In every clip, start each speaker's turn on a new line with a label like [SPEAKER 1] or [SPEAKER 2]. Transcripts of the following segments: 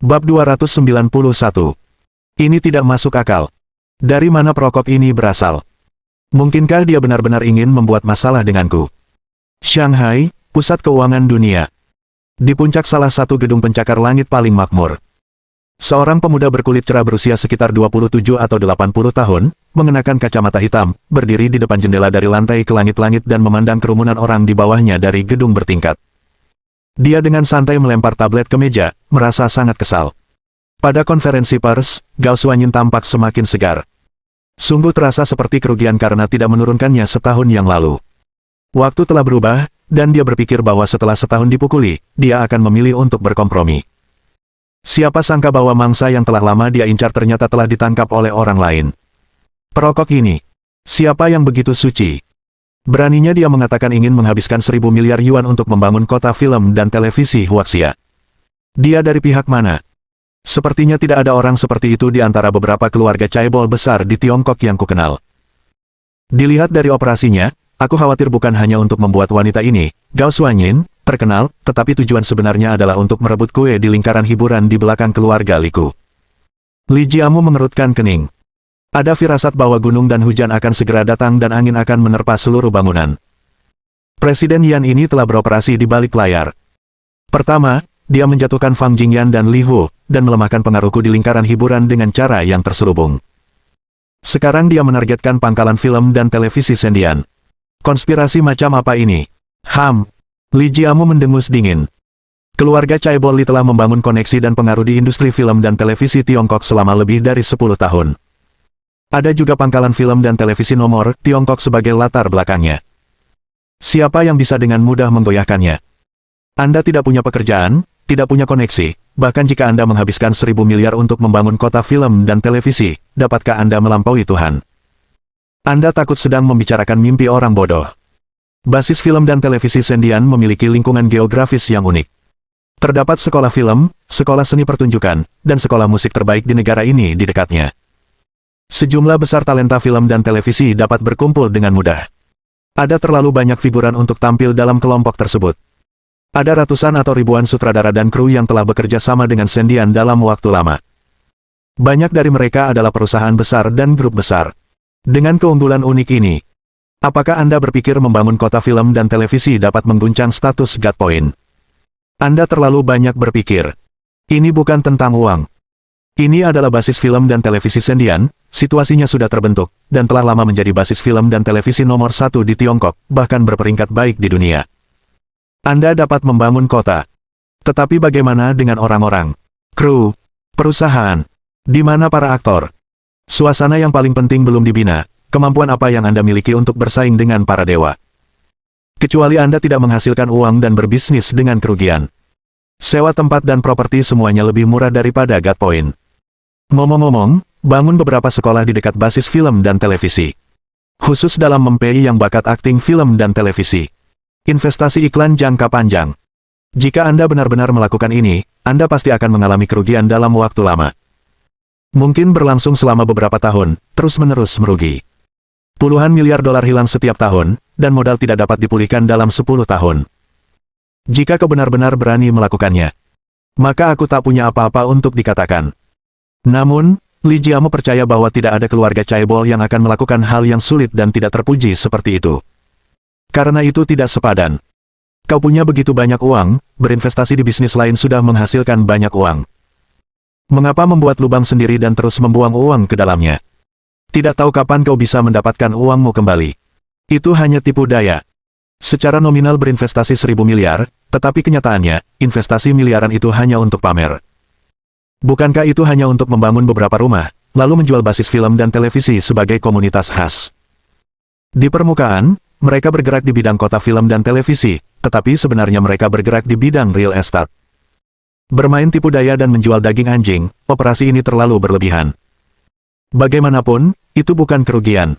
[SPEAKER 1] Bab 291. Ini tidak masuk akal. Dari mana perokok ini berasal? Mungkinkah dia benar-benar ingin membuat masalah denganku? Shanghai, pusat keuangan dunia. Di puncak salah satu gedung pencakar langit paling makmur. Seorang pemuda berkulit cerah berusia sekitar 27 atau 80 tahun, mengenakan kacamata hitam, berdiri di depan jendela dari lantai ke langit-langit dan memandang kerumunan orang di bawahnya dari gedung bertingkat. Dia dengan santai melempar tablet ke meja, merasa sangat kesal. Pada konferensi pers, Gao Xuanyin tampak semakin segar. Sungguh terasa seperti kerugian karena tidak menurunkannya setahun yang lalu. Waktu telah berubah, dan dia berpikir bahwa setelah setahun dipukuli, dia akan memilih untuk berkompromi. Siapa sangka bahwa mangsa yang telah lama dia incar ternyata telah ditangkap oleh orang lain. Perokok ini, siapa yang begitu suci? Beraninya dia mengatakan ingin menghabiskan 1.000 miliar yuan untuk membangun kota film dan televisi Huaxia. Dia dari pihak mana? Sepertinya tidak ada orang seperti itu di antara beberapa keluarga caebol besar di Tiongkok yang kukenal. Dilihat dari operasinya, aku khawatir bukan hanya untuk membuat wanita ini, Gao Xuanyin, terkenal, tetapi tujuan sebenarnya adalah untuk merebut kue di lingkaran hiburan di belakang keluarga Liku. Li Jiamu mengerutkan kening. Ada firasat bahwa gunung dan hujan akan segera datang dan angin akan menerpa seluruh bangunan. Presiden Yan ini telah beroperasi di balik layar. Pertama, dia menjatuhkan Fang Jingyan dan Li Hu, dan melemahkan pengaruhku di lingkaran hiburan dengan cara yang terselubung. Sekarang dia menargetkan pangkalan film dan televisi Sendian. Konspirasi macam apa ini? Li Jiamu mendengus dingin. Keluarga caebol Li telah membangun koneksi dan pengaruh di industri film dan televisi Tiongkok selama lebih dari 10 tahun. Ada juga pangkalan film dan televisi nomor Tiongkok sebagai latar belakangnya. Siapa yang bisa dengan mudah menggoyahkannya? Anda tidak punya pekerjaan, tidak punya koneksi, bahkan jika Anda menghabiskan 1.000 miliar untuk membangun kota film dan televisi, dapatkah Anda melampaui Tuhan? Anda takut sedang membicarakan mimpi orang bodoh. Basis film dan televisi Sendian memiliki lingkungan geografis yang unik. Terdapat sekolah film, sekolah seni pertunjukan, dan sekolah musik terbaik di negara ini di dekatnya. Sejumlah besar talenta film dan televisi dapat berkumpul dengan mudah. Ada terlalu banyak figuran untuk tampil dalam kelompok tersebut. Ada ratusan atau ribuan sutradara dan kru yang telah bekerja sama dengan Sendian dalam waktu lama. Banyak dari mereka adalah perusahaan besar dan grup besar. Dengan keunggulan unik ini, apakah Anda berpikir membangun kota film dan televisi dapat mengguncang status God Point? Anda terlalu banyak berpikir. Ini bukan tentang uang. Ini adalah basis film dan televisi Sendian, situasinya sudah terbentuk, dan telah lama menjadi basis film dan televisi nomor 1 di Tiongkok, bahkan berperingkat baik di dunia. Anda dapat membangun kota. Tetapi bagaimana dengan orang-orang? Kru? Perusahaan? Di mana para aktor? Suasana yang paling penting belum dibina, kemampuan apa yang Anda miliki untuk bersaing dengan para dewa? Kecuali Anda tidak menghasilkan uang dan berbisnis dengan kerugian. Sewa tempat dan properti semuanya lebih murah daripada God Point. Ngomong-ngomong, bangun beberapa sekolah di dekat basis film dan televisi. Khusus dalam mempei yang bakat akting film dan televisi. Investasi iklan jangka panjang. Jika Anda benar-benar melakukan ini, Anda pasti akan mengalami kerugian dalam waktu lama. Mungkin berlangsung selama beberapa tahun, terus-menerus merugi. Puluhan miliar dolar hilang setiap tahun, dan modal tidak dapat dipulihkan dalam 10 tahun. Jika kau benar-benar berani melakukannya, maka aku tak punya apa-apa untuk dikatakan. Namun, Li Jiamu percaya bahwa tidak ada keluarga caebol yang akan melakukan hal yang sulit dan tidak terpuji seperti itu. Karena itu tidak sepadan. Kau punya begitu banyak uang, berinvestasi di bisnis lain sudah menghasilkan banyak uang. Mengapa membuat lubang sendiri dan terus membuang uang ke dalamnya? Tidak tahu kapan kau bisa mendapatkan uangmu kembali. Itu hanya tipu daya. Secara nominal berinvestasi 1.000 miliar, tetapi kenyataannya, investasi miliaran itu hanya untuk pamer. Bukankah itu hanya untuk membangun beberapa rumah, lalu menjual basis film dan televisi sebagai komunitas khas? Di permukaan, mereka bergerak di bidang kota film dan televisi, tetapi sebenarnya mereka bergerak di bidang real estate. Bermain tipu daya dan menjual daging anjing, operasi ini terlalu berlebihan. Bagaimanapun, itu bukan kerugian.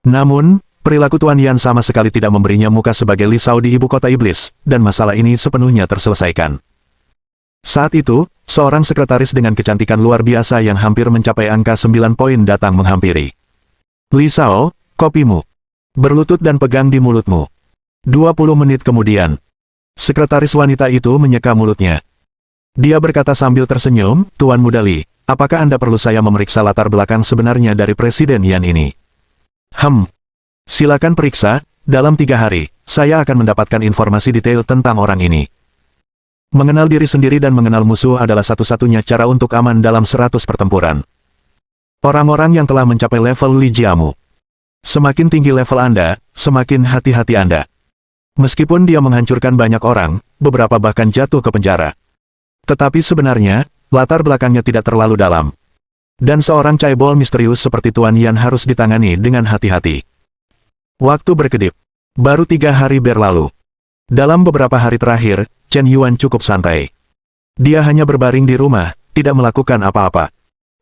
[SPEAKER 1] Namun, perilaku Tuan Yan sama sekali tidak memberinya muka sebagai Li Shao di ibu kota iblis, dan masalah ini sepenuhnya terselesaikan. Saat itu, seorang sekretaris dengan kecantikan luar biasa yang hampir mencapai angka 9 poin datang menghampiri. Li Shao, kopimu. Berlutut dan pegang di mulutmu. 20 menit kemudian, sekretaris wanita itu menyeka mulutnya. Dia berkata sambil tersenyum, Tuan Muda Li, apakah Anda perlu saya memeriksa latar belakang sebenarnya dari Presiden Yan ini? Silakan periksa, dalam 3 hari, saya akan mendapatkan informasi detail tentang orang ini. Mengenal diri sendiri dan mengenal musuh adalah satu-satunya cara untuk aman dalam 100 pertempuran. Orang-orang yang telah mencapai level Li Jiamu. Semakin tinggi level Anda, semakin hati-hati Anda. Meskipun dia menghancurkan banyak orang, beberapa bahkan jatuh ke penjara. Tetapi sebenarnya, latar belakangnya tidak terlalu dalam. Dan seorang caibol misterius seperti Tuan Yan harus ditangani dengan hati-hati. Waktu berkedip. Baru 3 hari berlalu. Dalam beberapa hari terakhir, Chen Yuan cukup santai. Dia hanya berbaring di rumah, tidak melakukan apa-apa.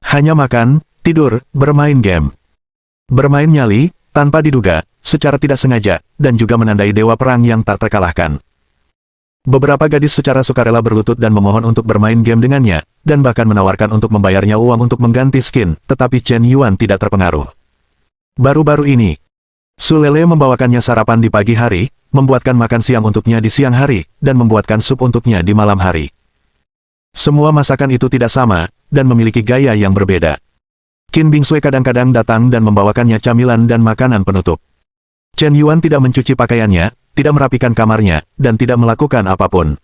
[SPEAKER 1] Hanya makan, tidur, bermain game. Bermain nyali, tanpa diduga, secara tidak sengaja, dan juga menandai dewa perang yang tak terkalahkan. Beberapa gadis secara sukarela berlutut dan memohon untuk bermain game dengannya, dan bahkan menawarkan untuk membayarnya uang untuk mengganti skin, tetapi Chen Yuan tidak terpengaruh. Baru-baru ini, Su Lele membawakannya sarapan di pagi hari, membuatkan makan siang untuknya di siang hari, dan membuatkan sup untuknya di malam hari. Semua masakan itu tidak sama, dan memiliki gaya yang berbeda. Qin Bingsui kadang-kadang datang dan membawakannya camilan dan makanan penutup. Chen Yuan tidak mencuci pakaiannya, tidak merapikan kamarnya, dan tidak melakukan apapun.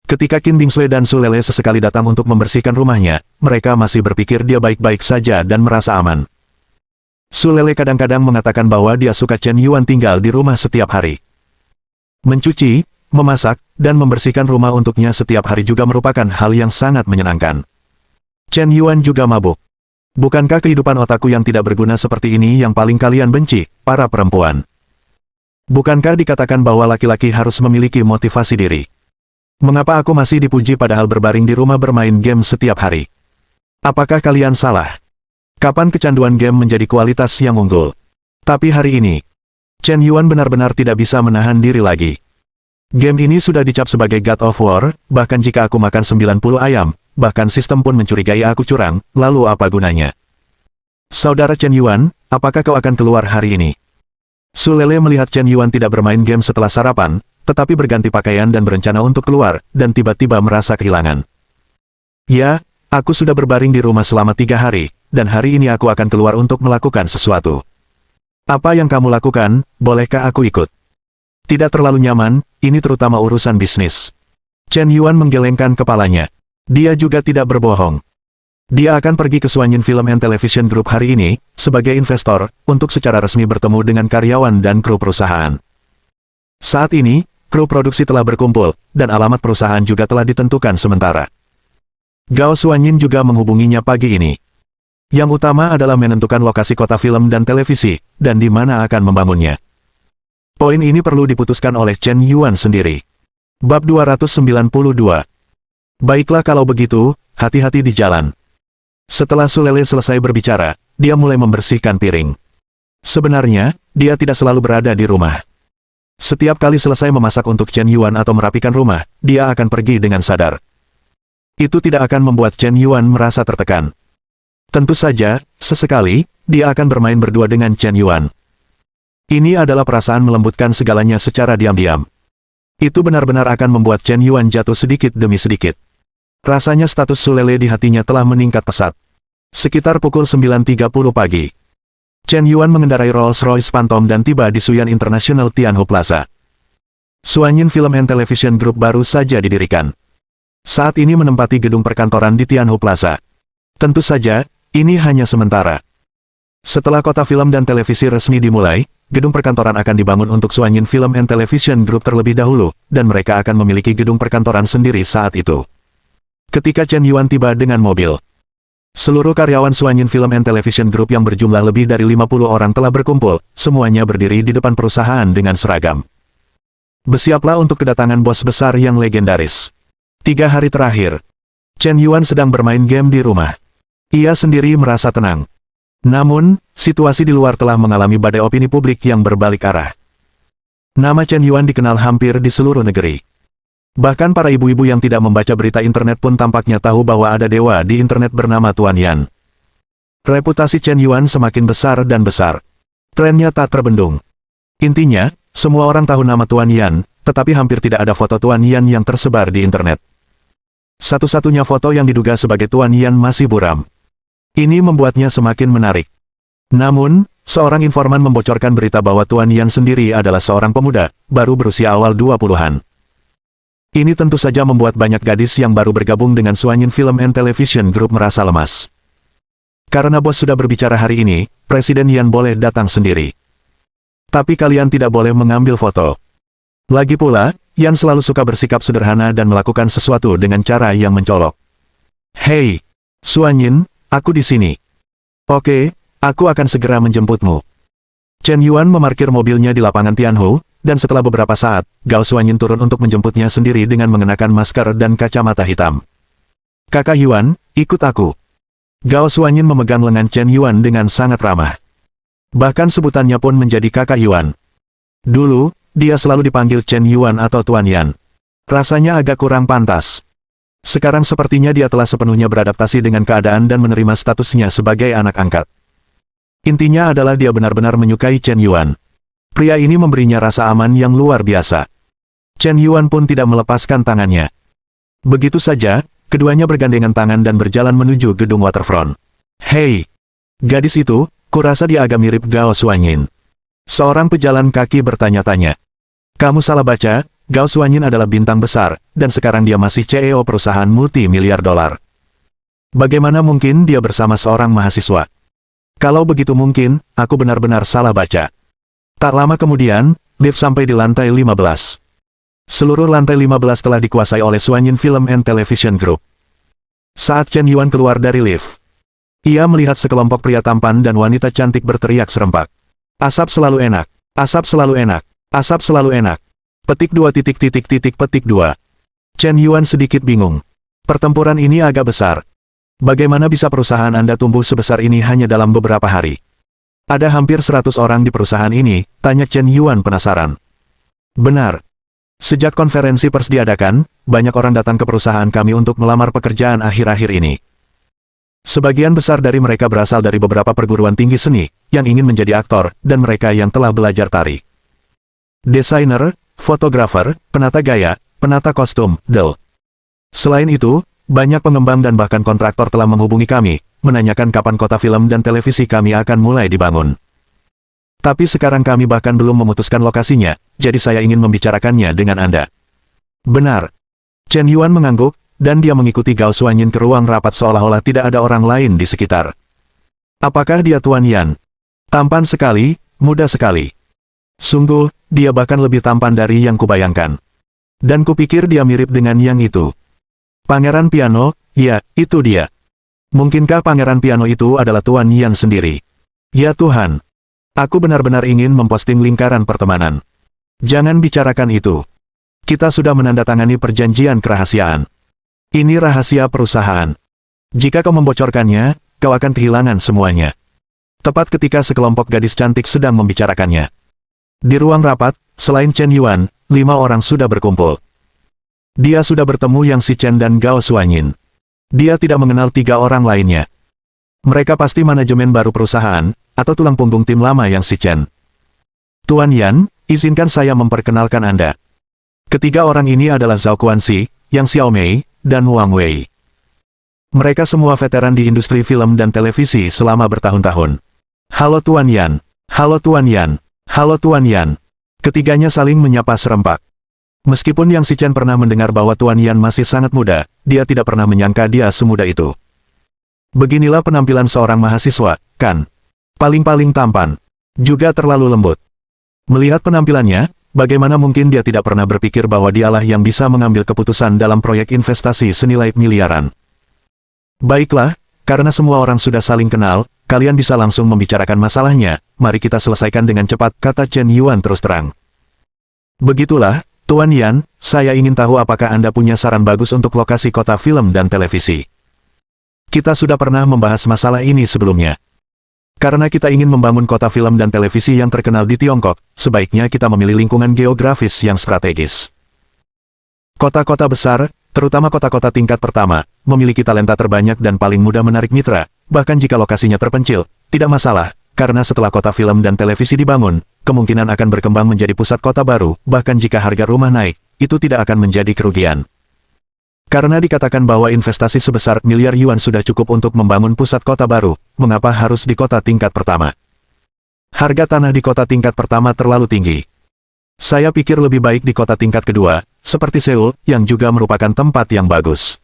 [SPEAKER 1] Ketika Qin Bingsui dan Su Lele sesekali datang untuk membersihkan rumahnya, mereka masih berpikir dia baik-baik saja dan merasa aman. Su Lele kadang-kadang mengatakan bahwa dia suka Chen Yuan tinggal di rumah setiap hari. Mencuci, memasak, dan membersihkan rumah untuknya setiap hari juga merupakan hal yang sangat menyenangkan. Chen Yuan juga mabuk. Bukankah kehidupan otaku yang tidak berguna seperti ini yang paling kalian benci, para perempuan? Bukankah dikatakan bahwa laki-laki harus memiliki motivasi diri? Mengapa aku masih dipuji padahal berbaring di rumah bermain game setiap hari? Apakah kalian salah? Kapan kecanduan game menjadi kualitas yang unggul? Tapi hari ini, Chen Yuan benar-benar tidak bisa menahan diri lagi. Game ini sudah dicap sebagai God of War, bahkan jika aku makan 90 ayam, bahkan sistem pun mencurigai aku curang, lalu apa gunanya? Saudara Chen Yuan, apakah kau akan keluar hari ini? Su Lele melihat Chen Yuan tidak bermain game setelah sarapan, tetapi berganti pakaian dan berencana untuk keluar, dan tiba-tiba merasa kehilangan. Ya, aku sudah berbaring di rumah selama 3 hari, dan hari ini aku akan keluar untuk melakukan sesuatu. Apa yang kamu lakukan, bolehkah aku ikut? Tidak terlalu nyaman, ini terutama urusan bisnis. Chen Yuan menggelengkan kepalanya. Dia juga tidak berbohong. Dia akan pergi ke Suanyin Film and Television Group hari ini, sebagai investor, untuk secara resmi bertemu dengan karyawan dan kru perusahaan. Saat ini, kru produksi telah berkumpul, dan alamat perusahaan juga telah ditentukan sementara. Gao Suanyin juga menghubunginya pagi ini. Yang utama adalah menentukan lokasi kota film dan televisi, dan di mana akan membangunnya. Poin ini perlu diputuskan oleh Chen Yuan sendiri. Bab 292. Baiklah kalau begitu, hati-hati di jalan. Setelah Su Lele selesai berbicara, dia mulai membersihkan piring. Sebenarnya, dia tidak selalu berada di rumah. Setiap kali selesai memasak untuk Chen Yuan atau merapikan rumah, dia akan pergi dengan sadar. Itu tidak akan membuat Chen Yuan merasa tertekan. Tentu saja, sesekali, dia akan bermain berdua dengan Chen Yuan. Ini adalah perasaan melembutkan segalanya secara diam-diam. Itu benar-benar akan membuat Chen Yuan jatuh sedikit demi sedikit. Rasanya status Su Lele di hatinya telah meningkat pesat. Sekitar pukul 9.30 pagi. Chen Yuan mengendarai Rolls-Royce Phantom dan tiba di Suyan International Tianhu Plaza. Suanyin Film and Television Group baru saja didirikan. Saat ini menempati gedung perkantoran di Tianhu Plaza. Tentu saja, ini hanya sementara. Setelah kota film dan televisi resmi dimulai, gedung perkantoran akan dibangun untuk Suanyin Film and Television Group terlebih dahulu, dan mereka akan memiliki gedung perkantoran sendiri saat itu. Ketika Chen Yuan tiba dengan mobil, seluruh karyawan Suanyin Film and Television Group yang berjumlah lebih dari 50 orang telah berkumpul, semuanya berdiri di depan perusahaan dengan seragam. Bersiaplah untuk kedatangan bos besar yang legendaris. 3 hari terakhir, Chen Yuan sedang bermain game di rumah. Ia sendiri merasa tenang. Namun, situasi di luar telah mengalami badai opini publik yang berbalik arah. Nama Chen Yuan dikenal hampir di seluruh negeri. Bahkan para ibu-ibu yang tidak membaca berita internet pun tampaknya tahu bahwa ada dewa di internet bernama Tuan Yan. Reputasi Chen Yuan semakin besar dan besar. Trennya tak terbendung. Intinya, semua orang tahu nama Tuan Yan, tetapi hampir tidak ada foto Tuan Yan yang tersebar di internet. Satu-satunya foto yang diduga sebagai Tuan Yan masih buram. Ini membuatnya semakin menarik. Namun, seorang informan membocorkan berita bahwa Tuan Yan sendiri adalah seorang pemuda, baru berusia awal 20-an. Ini tentu saja membuat banyak gadis yang baru bergabung dengan Suanyin Film and Television Group merasa lemas. Karena bos sudah berbicara hari ini, Presiden Yan boleh datang sendiri. Tapi kalian tidak boleh mengambil foto. Lagi pula, Yan selalu suka bersikap sederhana dan melakukan sesuatu dengan cara yang mencolok. Hei, Suanyin, aku di sini. Oke, aku akan segera menjemputmu. Chen Yuan memarkir mobilnya di lapangan Tianhu, dan setelah beberapa saat, Gao Suanyin turun untuk menjemputnya sendiri dengan mengenakan masker dan kacamata hitam. Kakak Yuan, ikut aku. Gao Suanyin memegang lengan Chen Yuan dengan sangat ramah. Bahkan sebutannya pun menjadi kakak Yuan. Dulu, dia selalu dipanggil Chen Yuan atau Tuan Yan. Rasanya agak kurang pantas. Sekarang sepertinya dia telah sepenuhnya beradaptasi dengan keadaan dan menerima statusnya sebagai anak angkat. Intinya adalah dia benar-benar menyukai Chen Yuan. Pria ini memberinya rasa aman yang luar biasa. Chen Yuan pun tidak melepaskan tangannya. Begitu saja, keduanya bergandengan tangan dan berjalan menuju gedung waterfront. Hei! Gadis itu, kurasa dia agak mirip Gao Suanyin. Seorang pejalan kaki bertanya-tanya. Kamu salah baca, Gao Suanyin adalah bintang besar, dan sekarang dia masih CEO perusahaan multi-miliar dolar. Bagaimana mungkin dia bersama seorang mahasiswa? Kalau begitu mungkin, aku benar-benar salah baca. Tak lama kemudian, lift sampai di lantai 15. Seluruh lantai 15 telah dikuasai oleh Suanyin Film and Television Group. Saat Chen Yuan keluar dari lift, ia melihat sekelompok pria tampan dan wanita cantik berteriak serempak. Asap selalu enak, asap selalu enak, asap selalu enak. Petik 2 titik titik titik petik 2. Chen Yuan sedikit bingung. Pertempuran ini agak besar. Bagaimana bisa perusahaan Anda tumbuh sebesar ini hanya dalam beberapa hari? Ada hampir 100 orang di perusahaan ini, tanya Chen Yuan penasaran. Benar. Sejak konferensi pers diadakan, banyak orang datang ke perusahaan kami untuk melamar pekerjaan akhir-akhir ini. Sebagian besar dari mereka berasal dari beberapa perguruan tinggi seni, yang ingin menjadi aktor, dan mereka yang telah belajar tari. Desainer, fotografer, penata gaya, penata kostum, del. Selain itu, banyak pengembang dan bahkan kontraktor telah menghubungi kami, menanyakan kapan kota film dan televisi kami akan mulai dibangun. Tapi sekarang kami bahkan belum memutuskan lokasinya, jadi saya ingin membicarakannya dengan Anda. Benar. Chen Yuan mengangguk, dan dia mengikuti Gao Suanyin ke ruang rapat seolah-olah tidak ada orang lain di sekitar. Apakah dia Tuan Yan? Tampan sekali, muda sekali. Sungguh, dia bahkan lebih tampan dari yang kubayangkan. Dan kupikir dia mirip dengan yang itu. Pangeran Piano, ya, itu dia. Mungkinkah Pangeran Piano itu adalah Tuan Yan sendiri? Ya Tuhan. Aku benar-benar ingin memposting lingkaran pertemanan. Jangan bicarakan itu. Kita sudah menandatangani perjanjian kerahasiaan. Ini rahasia perusahaan. Jika kau membocorkannya, kau akan kehilangan semuanya. Tepat ketika sekelompok gadis cantik sedang membicarakannya. Di ruang rapat, selain Chen Yuan, 5 orang sudah berkumpul. Dia sudah bertemu Yang Si Chen dan Gao Suanyin. Dia tidak mengenal 3 orang lainnya. Mereka pasti manajemen baru perusahaan, atau tulang punggung tim lama Yang Si Chen. Tuan Yan, izinkan saya memperkenalkan Anda. Ketiga orang ini adalah Zhao Guanxi, Yang Xiaomei, dan Wang Wei. Mereka semua veteran di industri film dan televisi selama bertahun-tahun. Halo Tuan Yan. Halo Tuan Yan. Halo Tuan Yan. Ketiganya saling menyapa serempak. Meskipun Yang Si Chen pernah mendengar bahwa Tuan Yan masih sangat muda, dia tidak pernah menyangka dia semuda itu. Beginilah penampilan seorang mahasiswa, kan? Paling-paling tampan. Juga terlalu lembut. Melihat penampilannya, bagaimana mungkin dia tidak pernah berpikir bahwa dialah yang bisa mengambil keputusan dalam proyek investasi senilai miliaran. Baiklah, karena semua orang sudah saling kenal, kalian bisa langsung membicarakan masalahnya, mari kita selesaikan dengan cepat, kata Chen Yuan terus terang. Begitulah, Tuan Yan, saya ingin tahu apakah Anda punya saran bagus untuk lokasi kota film dan televisi. Kita sudah pernah membahas masalah ini sebelumnya. Karena kita ingin membangun kota film dan televisi yang terkenal di Tiongkok, sebaiknya kita memilih lingkungan geografis yang strategis. Kota-kota besar, terutama kota-kota tingkat pertama, memiliki talenta terbanyak dan paling mudah menarik mitra, bahkan jika lokasinya terpencil, tidak masalah, karena setelah kota film dan televisi dibangun, kemungkinan akan berkembang menjadi pusat kota baru, bahkan jika harga rumah naik, itu tidak akan menjadi kerugian. Karena dikatakan bahwa investasi sebesar miliar yuan sudah cukup untuk membangun pusat kota baru, mengapa harus di kota tingkat pertama? Harga tanah di kota tingkat pertama terlalu tinggi. Saya pikir lebih baik di kota tingkat kedua, seperti Seoul, yang juga merupakan tempat yang bagus.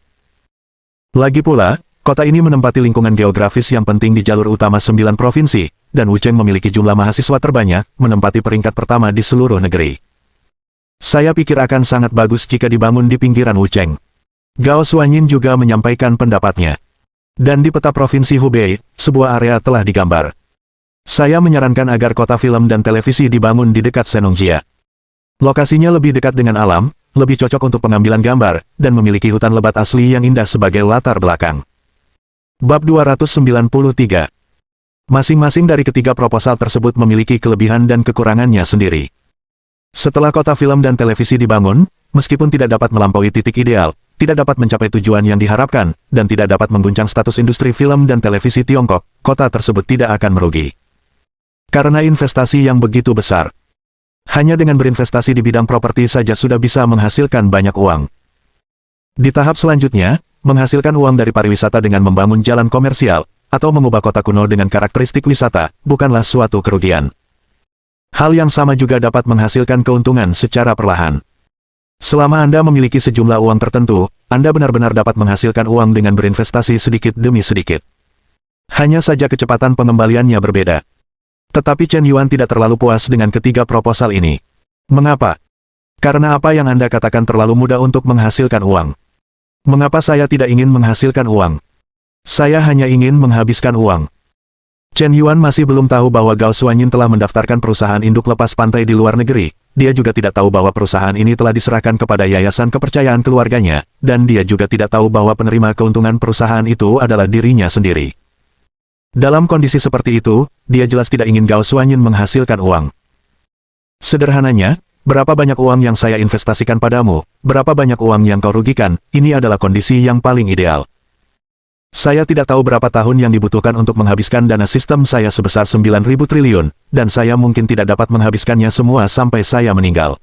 [SPEAKER 1] Lagi pula, kota ini menempati lingkungan geografis yang penting di jalur utama 9 provinsi, dan Wucheng memiliki jumlah mahasiswa terbanyak, menempati peringkat pertama di seluruh negeri. Saya pikir akan sangat bagus jika dibangun di pinggiran Wucheng. Gao Xuanyin juga menyampaikan pendapatnya. Dan di peta provinsi Hubei, sebuah area telah digambar. Saya menyarankan agar kota film dan televisi dibangun di dekat Senongjia. Lokasinya lebih dekat dengan alam, lebih cocok untuk pengambilan gambar, dan memiliki hutan lebat asli yang indah sebagai latar belakang. Bab 293. Masing-masing dari ketiga proposal tersebut memiliki kelebihan dan kekurangannya sendiri. Setelah kota film dan televisi dibangun, meskipun tidak dapat melampaui titik ideal, tidak dapat mencapai tujuan yang diharapkan, dan tidak dapat mengguncang status industri film dan televisi Tiongkok, kota tersebut tidak akan merugi. Karena investasi yang begitu besar. Hanya dengan berinvestasi di bidang properti saja sudah bisa menghasilkan banyak uang. Di tahap selanjutnya, menghasilkan uang dari pariwisata dengan membangun jalan komersial, atau mengubah kota kuno dengan karakteristik wisata, bukanlah suatu kerugian. Hal yang sama juga dapat menghasilkan keuntungan secara perlahan. Selama Anda memiliki sejumlah uang tertentu, Anda benar-benar dapat menghasilkan uang dengan berinvestasi sedikit demi sedikit. Hanya saja kecepatan pengembaliannya berbeda. Tetapi Chen Yuan tidak terlalu puas dengan ketiga proposal ini. Mengapa? Karena apa yang Anda katakan terlalu mudah untuk menghasilkan uang. Mengapa saya tidak ingin menghasilkan uang? Saya hanya ingin menghabiskan uang. Chen Yuan masih belum tahu bahwa Gao Xuanyin telah mendaftarkan perusahaan induk lepas pantai di luar negeri. Dia juga tidak tahu bahwa perusahaan ini telah diserahkan kepada yayasan kepercayaan keluarganya, dan dia juga tidak tahu bahwa penerima keuntungan perusahaan itu adalah dirinya sendiri. Dalam kondisi seperti itu, dia jelas tidak ingin Gao Xuanyin menghasilkan uang. Sederhananya, berapa banyak uang yang saya investasikan padamu, berapa banyak uang yang kau rugikan, ini adalah kondisi yang paling ideal. Saya tidak tahu berapa tahun yang dibutuhkan untuk menghabiskan dana sistem saya sebesar 9.000 triliun, dan saya mungkin tidak dapat menghabiskannya semua sampai saya meninggal.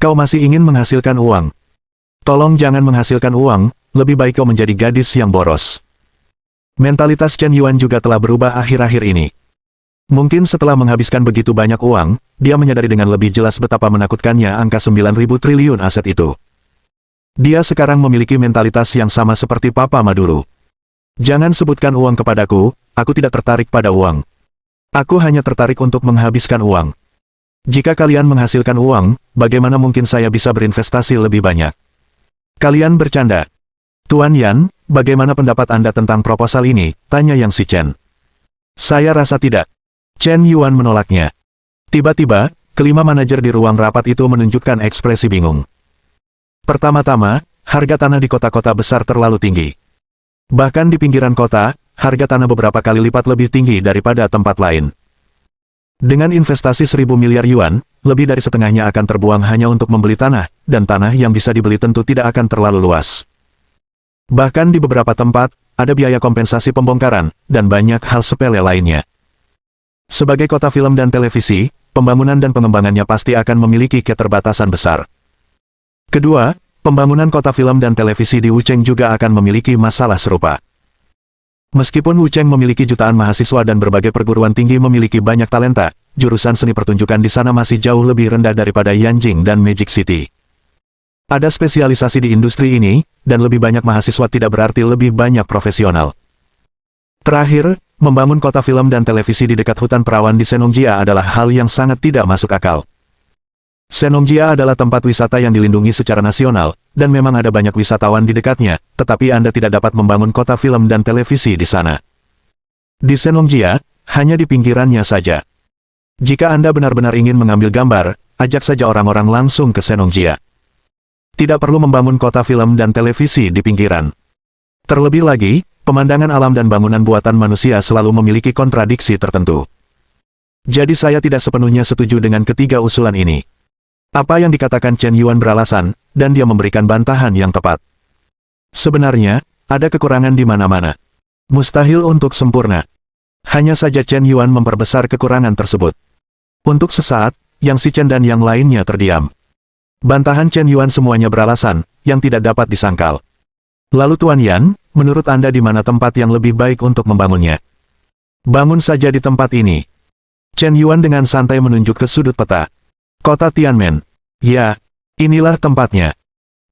[SPEAKER 1] Kau masih ingin menghasilkan uang? Tolong jangan menghasilkan uang, lebih baik kau menjadi gadis yang boros. Mentalitas Chen Yuan juga telah berubah akhir-akhir ini. Mungkin setelah menghabiskan begitu banyak uang, dia menyadari dengan lebih jelas betapa menakutkannya angka 9.000 triliun aset itu. Dia sekarang memiliki mentalitas yang sama seperti Papa Ma dulu. Jangan sebutkan uang kepadaku, aku tidak tertarik pada uang. Aku hanya tertarik untuk menghabiskan uang. Jika kalian menghasilkan uang, bagaimana mungkin saya bisa berinvestasi lebih banyak? Kalian bercanda. Tuan Yan, bagaimana pendapat Anda tentang proposal ini? Tanya Yang Si Chen. Saya rasa tidak. Chen Yuan menolaknya. Tiba-tiba, kelima manajer di ruang rapat itu menunjukkan ekspresi bingung. Pertama-tama, harga tanah di kota-kota besar terlalu tinggi. Bahkan di pinggiran kota, harga tanah beberapa kali lipat lebih tinggi daripada tempat lain. Dengan investasi 1.000 miliar yuan, lebih dari setengahnya akan terbuang hanya untuk membeli tanah, dan tanah yang bisa dibeli tentu tidak akan terlalu luas. Bahkan di beberapa tempat, ada biaya kompensasi pembongkaran, dan banyak hal sepele lainnya. Sebagai kota film dan televisi, pembangunan dan pengembangannya pasti akan memiliki keterbatasan besar. Kedua, pembangunan kota film dan televisi di Wucheng juga akan memiliki masalah serupa. Meskipun Wucheng memiliki jutaan mahasiswa dan berbagai perguruan tinggi memiliki banyak talenta, jurusan seni pertunjukan di sana masih jauh lebih rendah daripada Yanjing dan Magic City. Ada spesialisasi di industri ini, dan lebih banyak mahasiswa tidak berarti lebih banyak profesional. Terakhir, membangun kota film dan televisi di dekat hutan perawan di Senongjia adalah hal yang sangat tidak masuk akal. Senongjia adalah tempat wisata yang dilindungi secara nasional, dan memang ada banyak wisatawan di dekatnya, tetapi Anda tidak dapat membangun kota film dan televisi di sana. Di Senongjia, hanya di pinggirannya saja. Jika Anda benar-benar ingin mengambil gambar, ajak saja orang-orang langsung ke Senongjia. Tidak perlu membangun kota film dan televisi di pinggiran. Terlebih lagi, pemandangan alam dan bangunan buatan manusia selalu memiliki kontradiksi tertentu. Jadi saya tidak sepenuhnya setuju dengan ketiga usulan ini. Apa yang dikatakan Chen Yuan beralasan, dan dia memberikan bantahan yang tepat. Sebenarnya, ada kekurangan di mana-mana. Mustahil untuk sempurna. Hanya saja Chen Yuan memperbesar kekurangan tersebut. Untuk sesaat, Yang Si Chen dan yang lainnya terdiam. Bantahan Chen Yuan semuanya beralasan, yang tidak dapat disangkal. Lalu Tuan Yan, menurut Anda di mana tempat yang lebih baik untuk membangunnya? Bangun saja di tempat ini. Chen Yuan dengan santai menunjuk ke sudut peta. Kota Tianmen. Ya, inilah tempatnya.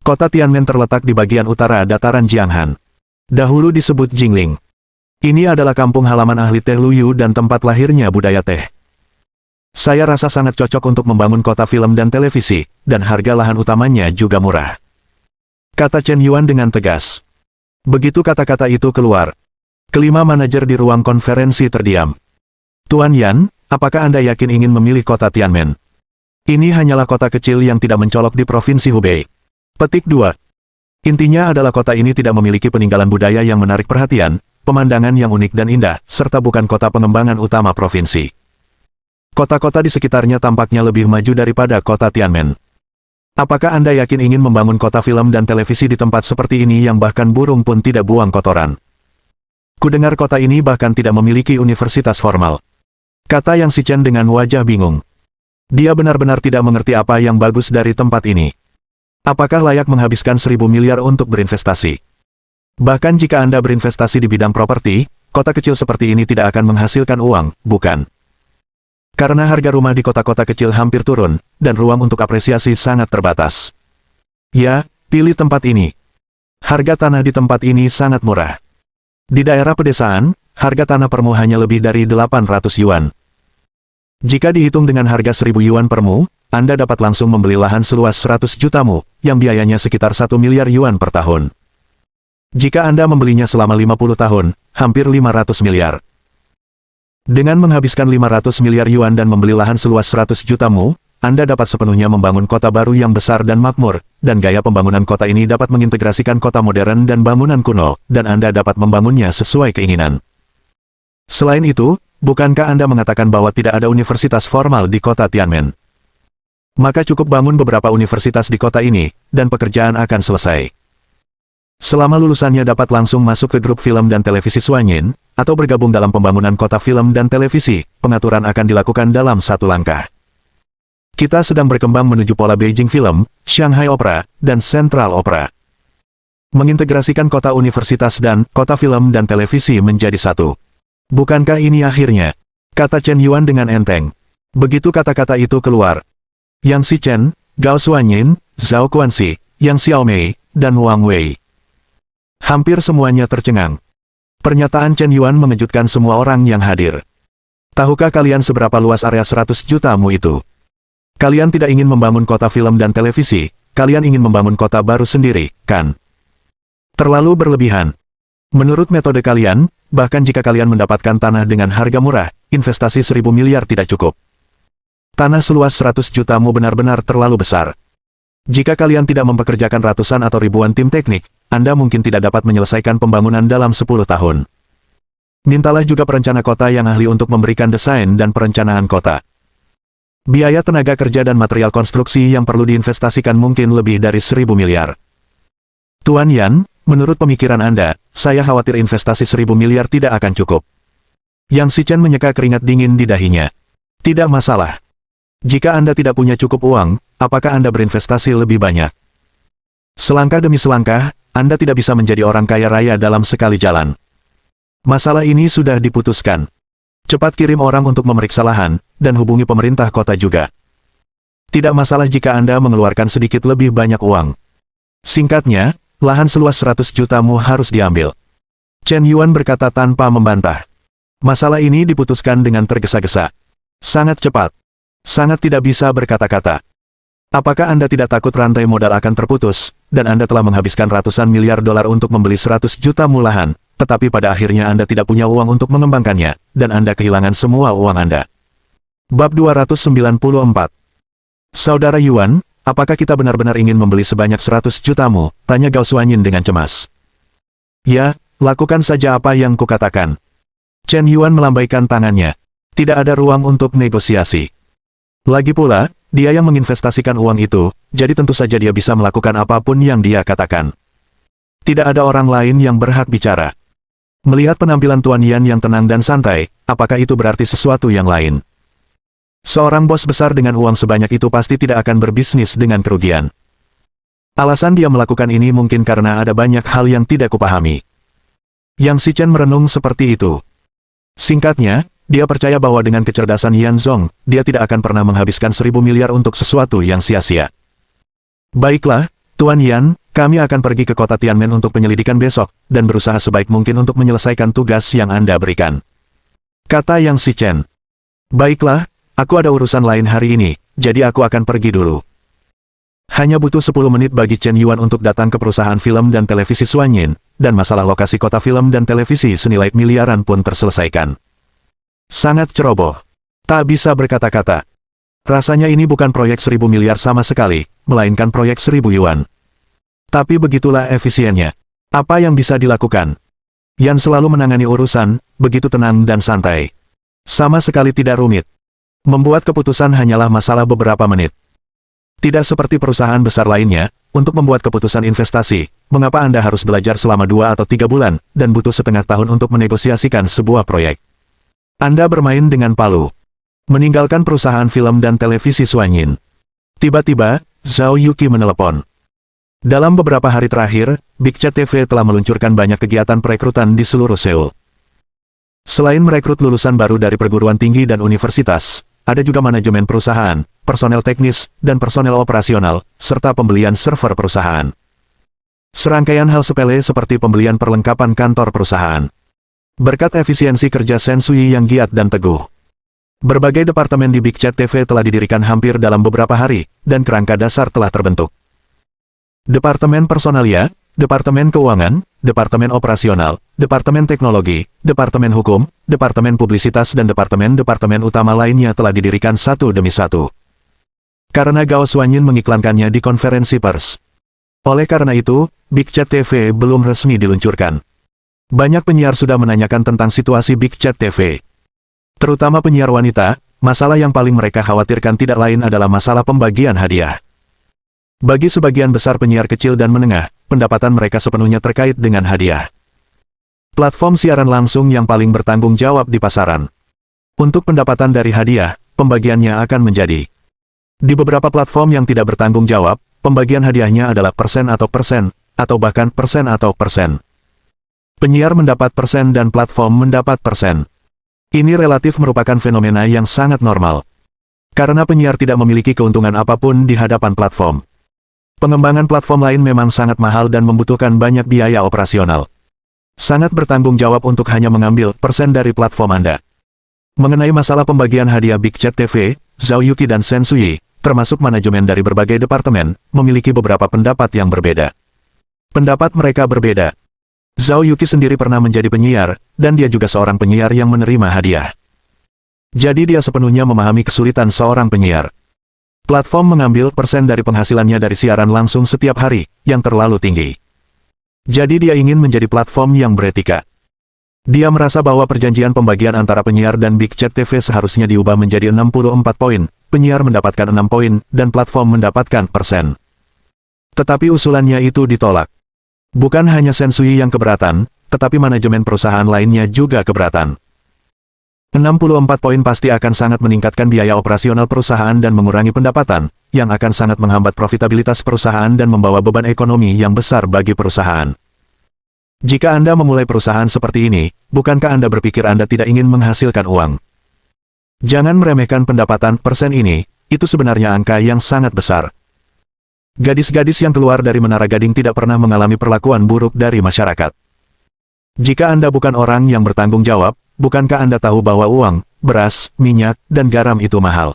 [SPEAKER 1] Kota Tianmen terletak di bagian utara dataran Jianghan. Dahulu disebut Jingling. Ini adalah kampung halaman ahli teh Luyu dan tempat lahirnya budaya teh. Saya rasa sangat cocok untuk membangun kota film dan televisi, dan harga lahan utamanya juga murah. Kata Chen Yuan dengan tegas. Begitu kata-kata itu keluar, kelima manajer di ruang konferensi terdiam. Tuan Yan, apakah Anda yakin ingin memilih kota Tianmen? Ini hanyalah kota kecil yang tidak mencolok di Provinsi Hubei. Petik 2. Intinya adalah kota ini tidak memiliki peninggalan budaya yang menarik perhatian, pemandangan yang unik dan indah, serta bukan kota pengembangan utama provinsi. Kota-kota di sekitarnya tampaknya lebih maju daripada kota Tianmen. Apakah Anda yakin ingin membangun kota film dan televisi di tempat seperti ini yang bahkan burung pun tidak buang kotoran? Kudengar kota ini bahkan tidak memiliki universitas formal. Kata Yang Sichen dengan wajah bingung. Dia benar-benar tidak mengerti apa yang bagus dari tempat ini. Apakah layak menghabiskan 1.000 miliar untuk berinvestasi? Bahkan jika Anda berinvestasi di bidang properti, kota kecil seperti ini tidak akan menghasilkan uang, bukan? Karena harga rumah di kota-kota kecil hampir turun, dan ruang untuk apresiasi sangat terbatas. Ya, pilih tempat ini. Harga tanah di tempat ini sangat murah. Di daerah pedesaan, harga tanah per mu hanya lebih dari 800 yuan. Jika dihitung dengan harga 1.000 yuan per mu, Anda dapat langsung membeli lahan seluas 100 juta mu, yang biayanya sekitar 1 miliar yuan per tahun. Jika Anda membelinya selama 50 tahun, hampir 500 miliar. Dengan menghabiskan 500 miliar yuan dan membeli lahan seluas 100 juta mu, Anda dapat sepenuhnya membangun kota baru yang besar dan makmur, dan gaya pembangunan kota ini dapat mengintegrasikan kota modern dan bangunan kuno, dan Anda dapat membangunnya sesuai keinginan. Selain itu, bukankah Anda mengatakan bahwa tidak ada universitas formal di kota Tianmen? Maka cukup bangun beberapa universitas di kota ini, dan pekerjaan akan selesai. Selama lulusannya dapat langsung masuk ke grup film dan televisi Suanyin, atau bergabung dalam pembangunan kota film dan televisi, pengaturan akan dilakukan dalam satu langkah. Kita sedang berkembang menuju pola Beijing Film, Shanghai Opera, dan Central Opera. Mengintegrasikan kota universitas dan kota film dan televisi menjadi satu. Bukankah ini akhirnya? Kata Chen Yuan dengan enteng. Begitu kata-kata itu keluar, Yang Sichen, Gao Suanyin, Zhao Guanxi, Yang Xiaomei, dan Wang Wei. Hampir semuanya tercengang. Pernyataan Chen Yuan mengejutkan semua orang yang hadir. Tahukah kalian seberapa luas area 100 juta mu itu? Kalian tidak ingin membangun kota film dan televisi, kalian ingin membangun kota baru sendiri, kan? Terlalu berlebihan. Menurut metode kalian, bahkan jika kalian mendapatkan tanah dengan harga murah, investasi 1.000 miliar tidak cukup. Tanah seluas 100 juta mu benar-benar terlalu besar. Jika kalian tidak mempekerjakan ratusan atau ribuan tim teknik, Anda mungkin tidak dapat menyelesaikan pembangunan dalam 10 tahun. Mintalah juga perencana kota yang ahli untuk memberikan desain dan perencanaan kota. Biaya tenaga kerja dan material konstruksi yang perlu diinvestasikan mungkin lebih dari 1.000 miliar. Tuan Yan, menurut pemikiran Anda, saya khawatir investasi 1.000 miliar tidak akan cukup. Yang Sichen menyeka keringat dingin di dahinya. Tidak masalah. Jika Anda tidak punya cukup uang, apakah Anda berinvestasi lebih banyak? Selangkah demi selangkah, Anda tidak bisa menjadi orang kaya raya dalam sekali jalan. Masalah ini sudah diputuskan. Cepat kirim orang untuk memeriksa lahan, dan hubungi pemerintah kota juga. Tidak masalah jika Anda mengeluarkan sedikit lebih banyak uang. Singkatnya, lahan seluas 100 juta mu harus diambil. Chen Yuan berkata tanpa membantah. Masalah ini diputuskan dengan tergesa-gesa. Sangat cepat. Sangat tidak bisa berkata-kata. Apakah Anda tidak takut rantai modal akan terputus, dan Anda telah menghabiskan ratusan miliar dolar untuk membeli 100 juta mu lahan, tetapi pada akhirnya Anda tidak punya uang untuk mengembangkannya, dan Anda kehilangan semua uang Anda. Bab 294. Saudara Yuan, apakah kita benar-benar ingin membeli sebanyak 100 juta mu? Tanya Gao Suanyin dengan cemas. Ya, lakukan saja apa yang kukatakan. Chen Yuan melambaikan tangannya. Tidak ada ruang untuk negosiasi. Lagi pula, dia yang menginvestasikan uang itu, jadi tentu saja dia bisa melakukan apapun yang dia katakan. Tidak ada orang lain yang berhak bicara. Melihat penampilan Tuan Yan yang tenang dan santai, apakah itu berarti sesuatu yang lain? Seorang bos besar dengan uang sebanyak itu pasti tidak akan berbisnis dengan kerugian. Alasan dia melakukan ini mungkin karena ada banyak hal yang tidak kupahami. Yang Si Chen merenung seperti itu. Singkatnya, dia percaya bahwa dengan kecerdasan Yan Zong, dia tidak akan pernah menghabiskan 1000 miliar untuk sesuatu yang sia-sia. Baiklah, Tuan Yan, kami akan pergi ke kota Tianmen untuk penyelidikan besok, dan berusaha sebaik mungkin untuk menyelesaikan tugas yang Anda berikan. Kata Yang Si Chen. Baiklah, aku ada urusan lain hari ini, jadi aku akan pergi dulu. Hanya butuh 10 menit bagi Chen Yuan untuk datang ke perusahaan film dan televisi Suanyin, dan masalah lokasi kota film dan televisi senilai miliaran pun terselesaikan. Sangat ceroboh. Tak bisa berkata-kata. Rasanya ini bukan proyek 1000 miliar sama sekali, melainkan proyek 1000 yuan. Tapi begitulah efisiennya. Apa yang bisa dilakukan? Yan selalu menangani urusan, begitu tenang dan santai. Sama sekali tidak rumit. Membuat keputusan hanyalah masalah beberapa menit. Tidak seperti perusahaan besar lainnya, untuk membuat keputusan investasi, mengapa Anda harus belajar selama 2 atau 3 bulan, dan butuh setengah tahun untuk menegosiasikan sebuah proyek. Anda bermain dengan palu. Meninggalkan perusahaan film dan televisi Suanyin. Tiba-tiba, Zhao Yuqi menelepon. Dalam beberapa hari terakhir, Big Chat TV telah meluncurkan banyak kegiatan perekrutan di seluruh Seoul. Selain merekrut lulusan baru dari perguruan tinggi dan universitas, ada juga manajemen perusahaan, personel teknis, dan personel operasional, serta pembelian server perusahaan. Serangkaian hal sepele seperti pembelian perlengkapan kantor perusahaan. Berkat efisiensi kerja Shen Sui yang giat dan teguh. Berbagai departemen di Big Chat TV telah didirikan hampir dalam beberapa hari, dan kerangka dasar telah terbentuk. Departemen Personalia, Departemen Keuangan, Departemen Operasional, Departemen Teknologi, Departemen Hukum, Departemen Publisitas dan Departemen-Departemen utama lainnya telah didirikan satu demi satu. Karena Gao Suanyin mengiklankannya di konferensi pers. Oleh karena itu, Big Chat TV belum resmi diluncurkan. Banyak penyiar sudah menanyakan tentang situasi Big Chat TV. Terutama penyiar wanita, masalah yang paling mereka khawatirkan tidak lain adalah masalah pembagian hadiah. Bagi sebagian besar penyiar kecil dan menengah, pendapatan mereka sepenuhnya terkait dengan hadiah. Platform siaran langsung yang paling bertanggung jawab di pasaran. Untuk pendapatan dari hadiah, pembagiannya akan menjadi. Di beberapa platform yang tidak bertanggung jawab, pembagian hadiahnya adalah persen, atau bahkan persen. Penyiar mendapat persen dan platform mendapat persen. Ini relatif merupakan fenomena yang sangat normal. Karena penyiar tidak memiliki keuntungan apapun di hadapan platform. Pengembangan platform lain memang sangat mahal dan membutuhkan banyak biaya operasional. Sangat bertanggung jawab untuk hanya mengambil persen dari platform Anda. Mengenai masalah pembagian hadiah Big Chat TV, Zhao Yuqi dan Shen Sui, termasuk manajemen dari berbagai departemen, memiliki beberapa pendapat yang berbeda. Pendapat mereka berbeda. Zhao Yuqi sendiri pernah menjadi penyiar, dan dia juga seorang penyiar yang menerima hadiah. Jadi dia sepenuhnya memahami kesulitan seorang penyiar. Platform mengambil persen dari penghasilannya dari siaran langsung setiap hari, yang terlalu tinggi. Jadi dia ingin menjadi platform yang beretika. Dia merasa bahwa perjanjian pembagian antara penyiar dan Big Chat TV seharusnya diubah menjadi 64 poin, penyiar mendapatkan 6 poin, dan platform mendapatkan persen. Tetapi usulannya itu ditolak. Bukan hanya Shen Sui yang keberatan, tetapi manajemen perusahaan lainnya juga keberatan. 64 poin pasti akan sangat meningkatkan biaya operasional perusahaan dan mengurangi pendapatan, yang akan sangat menghambat profitabilitas perusahaan dan membawa beban ekonomi yang besar bagi perusahaan. Jika Anda memulai perusahaan seperti ini, bukankah Anda berpikir Anda tidak ingin menghasilkan uang? Jangan meremehkan pendapatan persen ini, itu sebenarnya angka yang sangat besar. Gadis-gadis yang keluar dari Menara Gading tidak pernah mengalami perlakuan buruk dari masyarakat. Jika Anda bukan orang yang bertanggung jawab, bukankah Anda tahu bahwa uang, beras, minyak, dan garam itu mahal?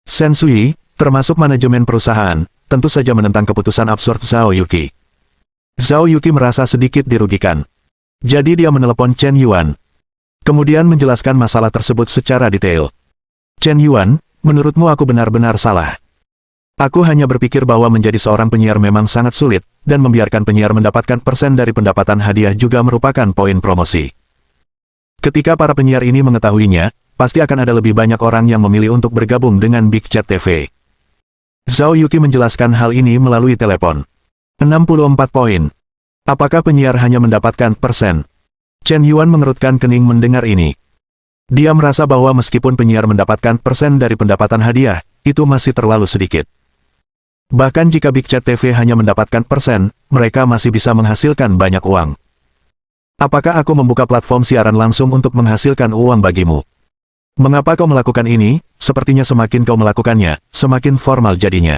[SPEAKER 1] Shen Sui, termasuk manajemen perusahaan, tentu saja menentang keputusan absurd Zhao Yuqi. Zhao Yuqi merasa sedikit dirugikan. Jadi dia menelepon Chen Yuan. Kemudian menjelaskan masalah tersebut secara detail. Chen Yuan, menurutmu aku benar-benar salah. Aku hanya berpikir bahwa menjadi seorang penyiar memang sangat sulit, dan membiarkan penyiar mendapatkan persen dari pendapatan hadiah juga merupakan poin promosi. Ketika para penyiar ini mengetahuinya, pasti akan ada lebih banyak orang yang memilih untuk bergabung dengan Big Chat TV. Zhao Yuqi menjelaskan hal ini melalui telepon. 64 poin. Apakah penyiar hanya mendapatkan persen? Chen Yuan mengerutkan kening mendengar ini. Dia merasa bahwa meskipun penyiar mendapatkan persen dari pendapatan hadiah, itu masih terlalu sedikit. Bahkan jika Big Chat TV hanya mendapatkan persen, mereka masih bisa menghasilkan banyak uang. Apakah aku membuka platform siaran langsung untuk menghasilkan uang bagimu? Mengapa kau melakukan ini? Sepertinya semakin kau melakukannya, semakin formal jadinya.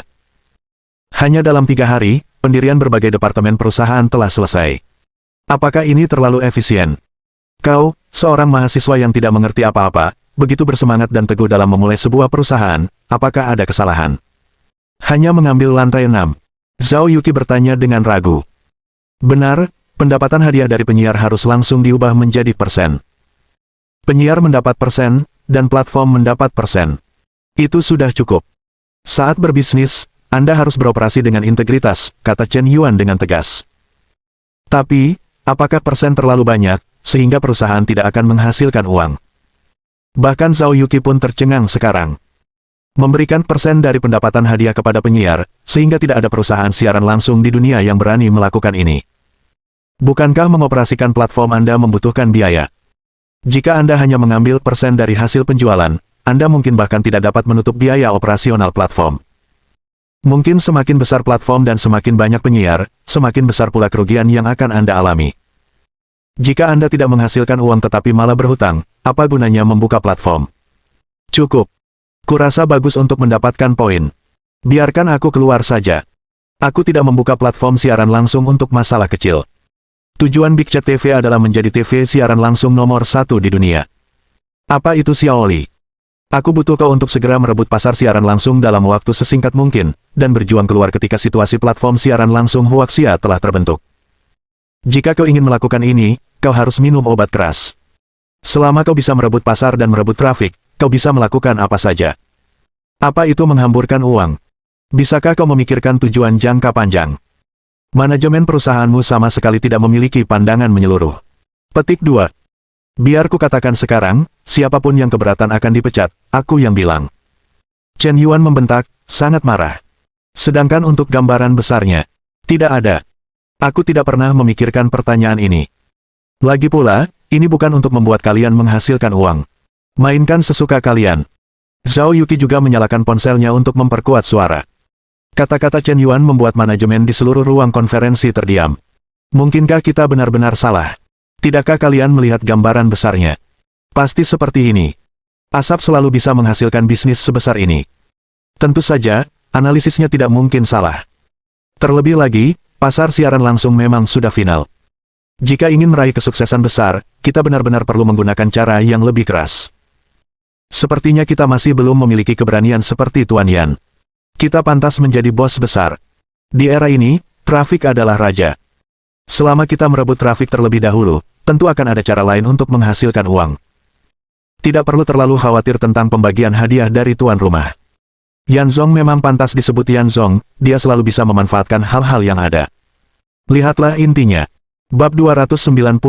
[SPEAKER 1] Hanya dalam 3 hari, pendirian berbagai departemen perusahaan telah selesai. Apakah ini terlalu efisien? Kau, seorang mahasiswa yang tidak mengerti apa-apa, begitu bersemangat dan teguh dalam memulai sebuah perusahaan, apakah ada kesalahan? Hanya mengambil lantai 6. Zhao Yuqi bertanya dengan ragu. Benar, pendapatan hadiah dari penyiar harus langsung diubah menjadi persen. Penyiar mendapat persen, dan platform mendapat persen. Itu sudah cukup. Saat berbisnis, Anda harus beroperasi dengan integritas, kata Chen Yuan dengan tegas. Tapi, apakah persen terlalu banyak, sehingga perusahaan tidak akan menghasilkan uang? Bahkan Zhao Yuqi pun tercengang sekarang. Memberikan persen dari pendapatan hadiah kepada penyiar, sehingga tidak ada perusahaan siaran langsung di dunia yang berani melakukan ini. Bukankah mengoperasikan platform Anda membutuhkan biaya? Jika Anda hanya mengambil persen dari hasil penjualan, Anda mungkin bahkan tidak dapat menutup biaya operasional platform. Mungkin semakin besar platform dan semakin banyak penyiar, semakin besar pula kerugian yang akan Anda alami. Jika Anda tidak menghasilkan uang tetapi malah berhutang, apa gunanya membuka platform? Cukup. Kurasa bagus untuk mendapatkan poin. Biarkan aku keluar saja. Aku tidak membuka platform siaran langsung untuk masalah kecil. Tujuan Big Chat TV adalah menjadi TV siaran langsung nomor 1 di dunia. Apa itu Xiaoli? Aku butuh kau untuk segera merebut pasar siaran langsung dalam waktu sesingkat mungkin, dan berjuang keluar ketika situasi platform siaran langsung Huaxia telah terbentuk. Jika kau ingin melakukan ini, kau harus minum obat keras. Selama kau bisa merebut pasar dan merebut trafik, kau bisa melakukan apa saja. Apa itu menghamburkan uang? Bisakah kau memikirkan tujuan jangka panjang? Manajemen perusahaanmu sama sekali tidak memiliki pandangan menyeluruh. Petik 2. Biar ku katakan sekarang, siapapun yang keberatan akan dipecat, aku yang bilang. Chen Yuan membentak, sangat marah. Sedangkan untuk gambaran besarnya, tidak ada. Aku tidak pernah memikirkan pertanyaan ini. Lagi pula, ini bukan untuk membuat kalian menghasilkan uang. Mainkan sesuka kalian. Zhao Yuqi juga menyalakan ponselnya untuk memperkuat suara. Kata-kata Chen Yuan membuat manajemen di seluruh ruang konferensi terdiam. Mungkinkah kita benar-benar salah? Tidakkah kalian melihat gambaran besarnya? Pasti seperti ini. Asap selalu bisa menghasilkan bisnis sebesar ini. Tentu saja, analisisnya tidak mungkin salah. Terlebih lagi, pasar siaran langsung memang sudah final. Jika ingin meraih kesuksesan besar, kita benar-benar perlu menggunakan cara yang lebih keras. Sepertinya kita masih belum memiliki keberanian seperti Tuan Yan. Kita pantas menjadi bos besar. Di era ini, trafik adalah raja. Selama kita merebut trafik terlebih dahulu, tentu akan ada cara lain untuk menghasilkan uang. Tidak perlu terlalu khawatir tentang pembagian hadiah dari tuan rumah. Yan Zong memang pantas disebut Yan Zong, dia selalu bisa memanfaatkan hal-hal yang ada. Lihatlah intinya. Bab 295.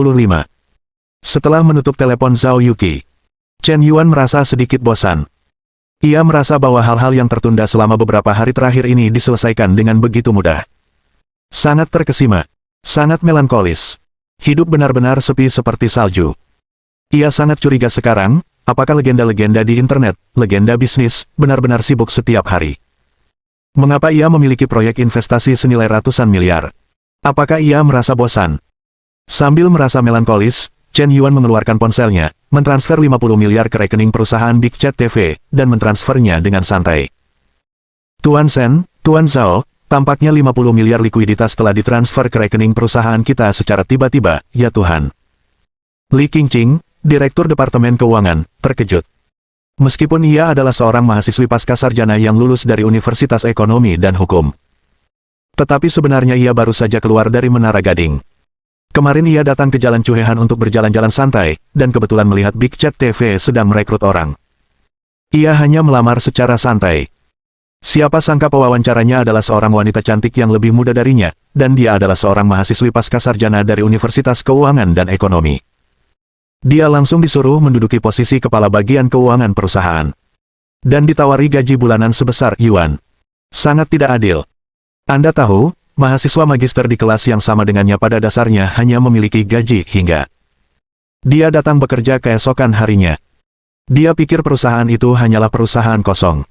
[SPEAKER 1] Setelah menutup telepon Zhao Yuqi, Chen Yuan merasa sedikit bosan. Ia merasa bahwa hal-hal yang tertunda selama beberapa hari terakhir ini diselesaikan dengan begitu mudah. Sangat terkesima. Sangat melankolis. Hidup benar-benar sepi seperti salju. Ia sangat curiga sekarang, apakah legenda-legenda di internet, legenda bisnis, benar-benar sibuk setiap hari. Mengapa ia memiliki proyek investasi senilai ratusan miliar? Apakah ia merasa bosan? Sambil merasa melankolis, Chen Yuan mengeluarkan ponselnya, mentransfer 50 miliar ke rekening perusahaan Big Chat TV, dan mentransfernya dengan santai. Tuan Shen, Tuan Zhao, tampaknya 50 miliar likuiditas telah ditransfer ke rekening perusahaan kita secara tiba-tiba, ya Tuhan. Li Qingqing, Direktur Departemen Keuangan, terkejut. Meskipun ia adalah seorang mahasiswi pascasarjana yang lulus dari Universitas Ekonomi dan Hukum. Tetapi sebenarnya ia baru saja keluar dari Menara Gading. Kemarin ia datang ke Jalan Cuhehan untuk berjalan-jalan santai, dan kebetulan melihat Big Chat TV sedang merekrut orang. Ia hanya melamar secara santai. Siapa sangka pewawancaranya adalah seorang wanita cantik yang lebih muda darinya, dan dia adalah seorang mahasiswi pascasarjana dari Universitas Keuangan dan Ekonomi. Dia langsung disuruh menduduki posisi kepala bagian keuangan perusahaan. Dan ditawari gaji bulanan sebesar Yuan. Sangat tidak adil. Anda tahu, mahasiswa magister di kelas yang sama dengannya pada dasarnya hanya memiliki gaji hingga. Dia datang bekerja keesokan harinya. Dia pikir perusahaan itu hanyalah perusahaan kosong.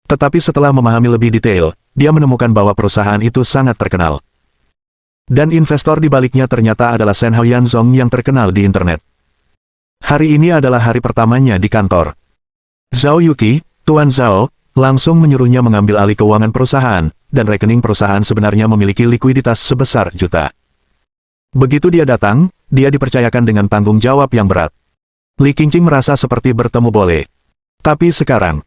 [SPEAKER 1] Tetapi setelah memahami lebih detail, dia menemukan bahwa perusahaan itu sangat terkenal. Dan investor di baliknya ternyata adalah Shen Haoyanzong yang terkenal di internet. Hari ini adalah hari pertamanya di kantor. Zhao Yuqi, Tuan Zhao, langsung menyuruhnya mengambil alih keuangan perusahaan, dan rekening perusahaan sebenarnya memiliki likuiditas sebesar juta. Begitu dia datang, dia dipercayakan dengan tanggung jawab yang berat. Li Qingqing merasa seperti bertemu bole. Tapi sekarang,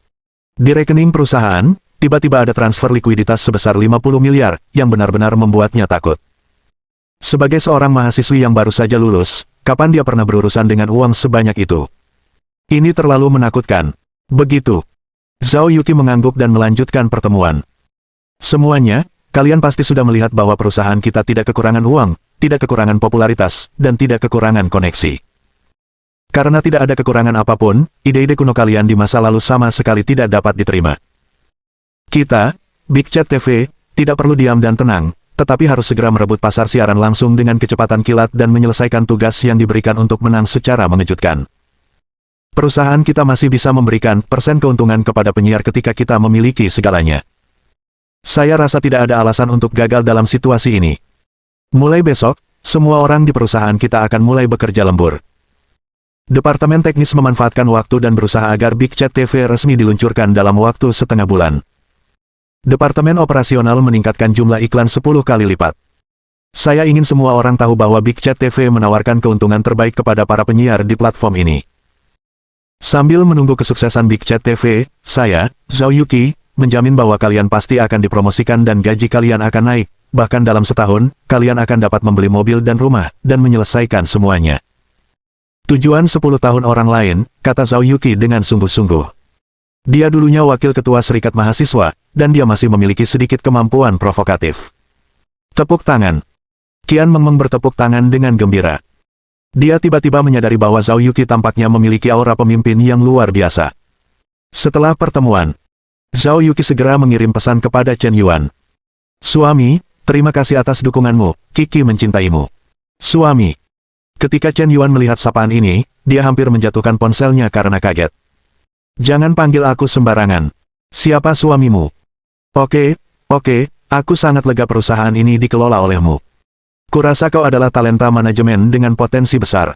[SPEAKER 1] di rekening perusahaan, tiba-tiba ada transfer likuiditas sebesar 50 miliar, yang benar-benar membuatnya takut. Sebagai seorang mahasiswi yang baru saja lulus, kapan dia pernah berurusan dengan uang sebanyak itu? Ini terlalu menakutkan. Begitu. Zhao Yuqi mengangguk dan melanjutkan pertemuan. Semuanya, kalian pasti sudah melihat bahwa perusahaan kita tidak kekurangan uang, tidak kekurangan popularitas, dan tidak kekurangan koneksi. Karena tidak ada kekurangan apapun, ide-ide kuno kalian di masa lalu sama sekali tidak dapat diterima. Kita, Big Chat TV, tidak perlu diam dan tenang, tetapi harus segera merebut pasar siaran langsung dengan kecepatan kilat dan menyelesaikan tugas yang diberikan untuk menang secara mengejutkan. Perusahaan kita masih bisa memberikan persen keuntungan kepada penyiar ketika kita memiliki segalanya. Saya rasa tidak ada alasan untuk gagal dalam situasi ini. Mulai besok, semua orang di perusahaan kita akan mulai bekerja lembur. Departemen teknis memanfaatkan waktu dan berusaha agar Big Chat TV resmi diluncurkan dalam waktu setengah bulan. Departemen operasional meningkatkan jumlah iklan 10 kali lipat. Saya ingin semua orang tahu bahwa Big Chat TV menawarkan keuntungan terbaik kepada para penyiar di platform ini. Sambil menunggu kesuksesan Big Chat TV, saya, Zhao Yuqi, menjamin bahwa kalian pasti akan dipromosikan dan gaji kalian akan naik, bahkan dalam setahun, kalian akan dapat membeli mobil dan rumah, dan menyelesaikan semuanya. Tujuan 10 tahun orang lain, kata Zhao Yuqi dengan sungguh-sungguh. Dia dulunya wakil ketua serikat mahasiswa, dan dia masih memiliki sedikit kemampuan provokatif. Tepuk tangan. Qian Mengmeng bertepuk tangan dengan gembira. Dia tiba-tiba menyadari bahwa Zhao Yuqi tampaknya memiliki aura pemimpin yang luar biasa. Setelah pertemuan, Zhao Yuqi segera mengirim pesan kepada Chen Yuan. Suami, terima kasih atas dukunganmu, Kiki mencintaimu. Suami. Ketika Chen Yuan melihat sapaan ini, dia hampir menjatuhkan ponselnya karena kaget. Jangan panggil aku sembarangan. Siapa suamimu? Oke, aku sangat lega perusahaan ini dikelola olehmu. Kurasa kau adalah talenta manajemen dengan potensi besar.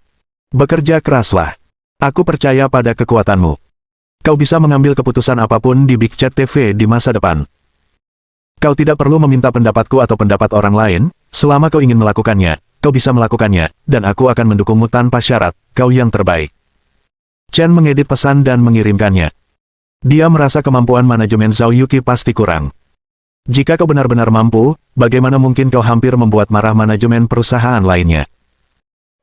[SPEAKER 1] Bekerja keraslah. Aku percaya pada kekuatanmu. Kau bisa mengambil keputusan apapun di Big Chat TV di masa depan. Kau tidak perlu meminta pendapatku atau pendapat orang lain, selama kau ingin melakukannya, kau bisa melakukannya, dan aku akan mendukungmu tanpa syarat, kau yang terbaik. Chen mengedit pesan dan mengirimkannya. Dia merasa kemampuan manajemen Zhao Yuqi pasti kurang. Jika kau benar-benar mampu, bagaimana mungkin kau hampir membuat marah manajemen perusahaan lainnya?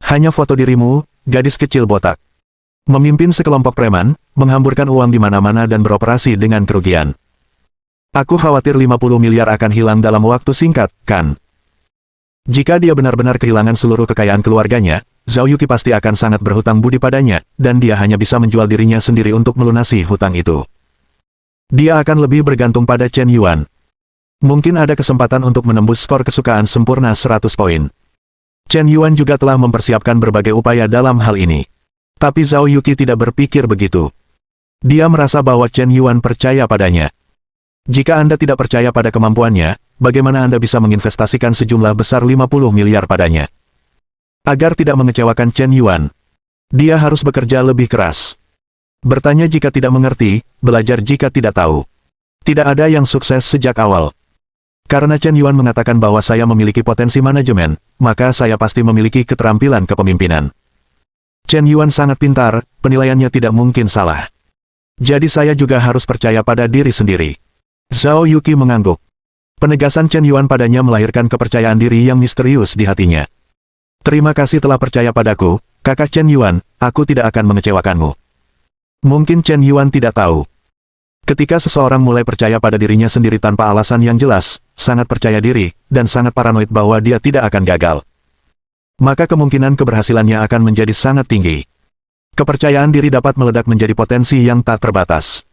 [SPEAKER 1] Hanya foto dirimu, gadis kecil botak. Memimpin sekelompok preman, menghamburkan uang di mana-mana dan beroperasi dengan kerugian. Aku khawatir 50 miliar akan hilang dalam waktu singkat, kan? Jika dia benar-benar kehilangan seluruh kekayaan keluarganya, Zhao Yuqi pasti akan sangat berhutang budi padanya, dan dia hanya bisa menjual dirinya sendiri untuk melunasi hutang itu. Dia akan lebih bergantung pada Chen Yuan. Mungkin ada kesempatan untuk menembus skor kesukaan sempurna 100 poin. Chen Yuan juga telah mempersiapkan berbagai upaya dalam hal ini. Tapi Zhao Yuqi tidak berpikir begitu. Dia merasa bahwa Chen Yuan percaya padanya. Jika Anda tidak percaya pada kemampuannya, bagaimana Anda bisa menginvestasikan sejumlah besar 50 miliar padanya? Agar tidak mengecewakan Chen Yuan, dia harus bekerja lebih keras. Bertanya jika tidak mengerti, belajar jika tidak tahu. Tidak ada yang sukses sejak awal. Karena Chen Yuan mengatakan bahwa saya memiliki potensi manajemen, maka saya pasti memiliki keterampilan kepemimpinan. Chen Yuan sangat pintar, penilaiannya tidak mungkin salah. Jadi saya juga harus percaya pada diri sendiri. Zhao Yuqi mengangguk. Penegasan Chen Yuan padanya melahirkan kepercayaan diri yang misterius di hatinya. Terima kasih telah percaya padaku, kakak Chen Yuan, aku tidak akan mengecewakanmu. Mungkin Chen Yuan tidak tahu. Ketika seseorang mulai percaya pada dirinya sendiri tanpa alasan yang jelas, sangat percaya diri, dan sangat paranoid bahwa dia tidak akan gagal, maka kemungkinan keberhasilannya akan menjadi sangat tinggi. Kepercayaan diri dapat meledak menjadi potensi yang tak terbatas.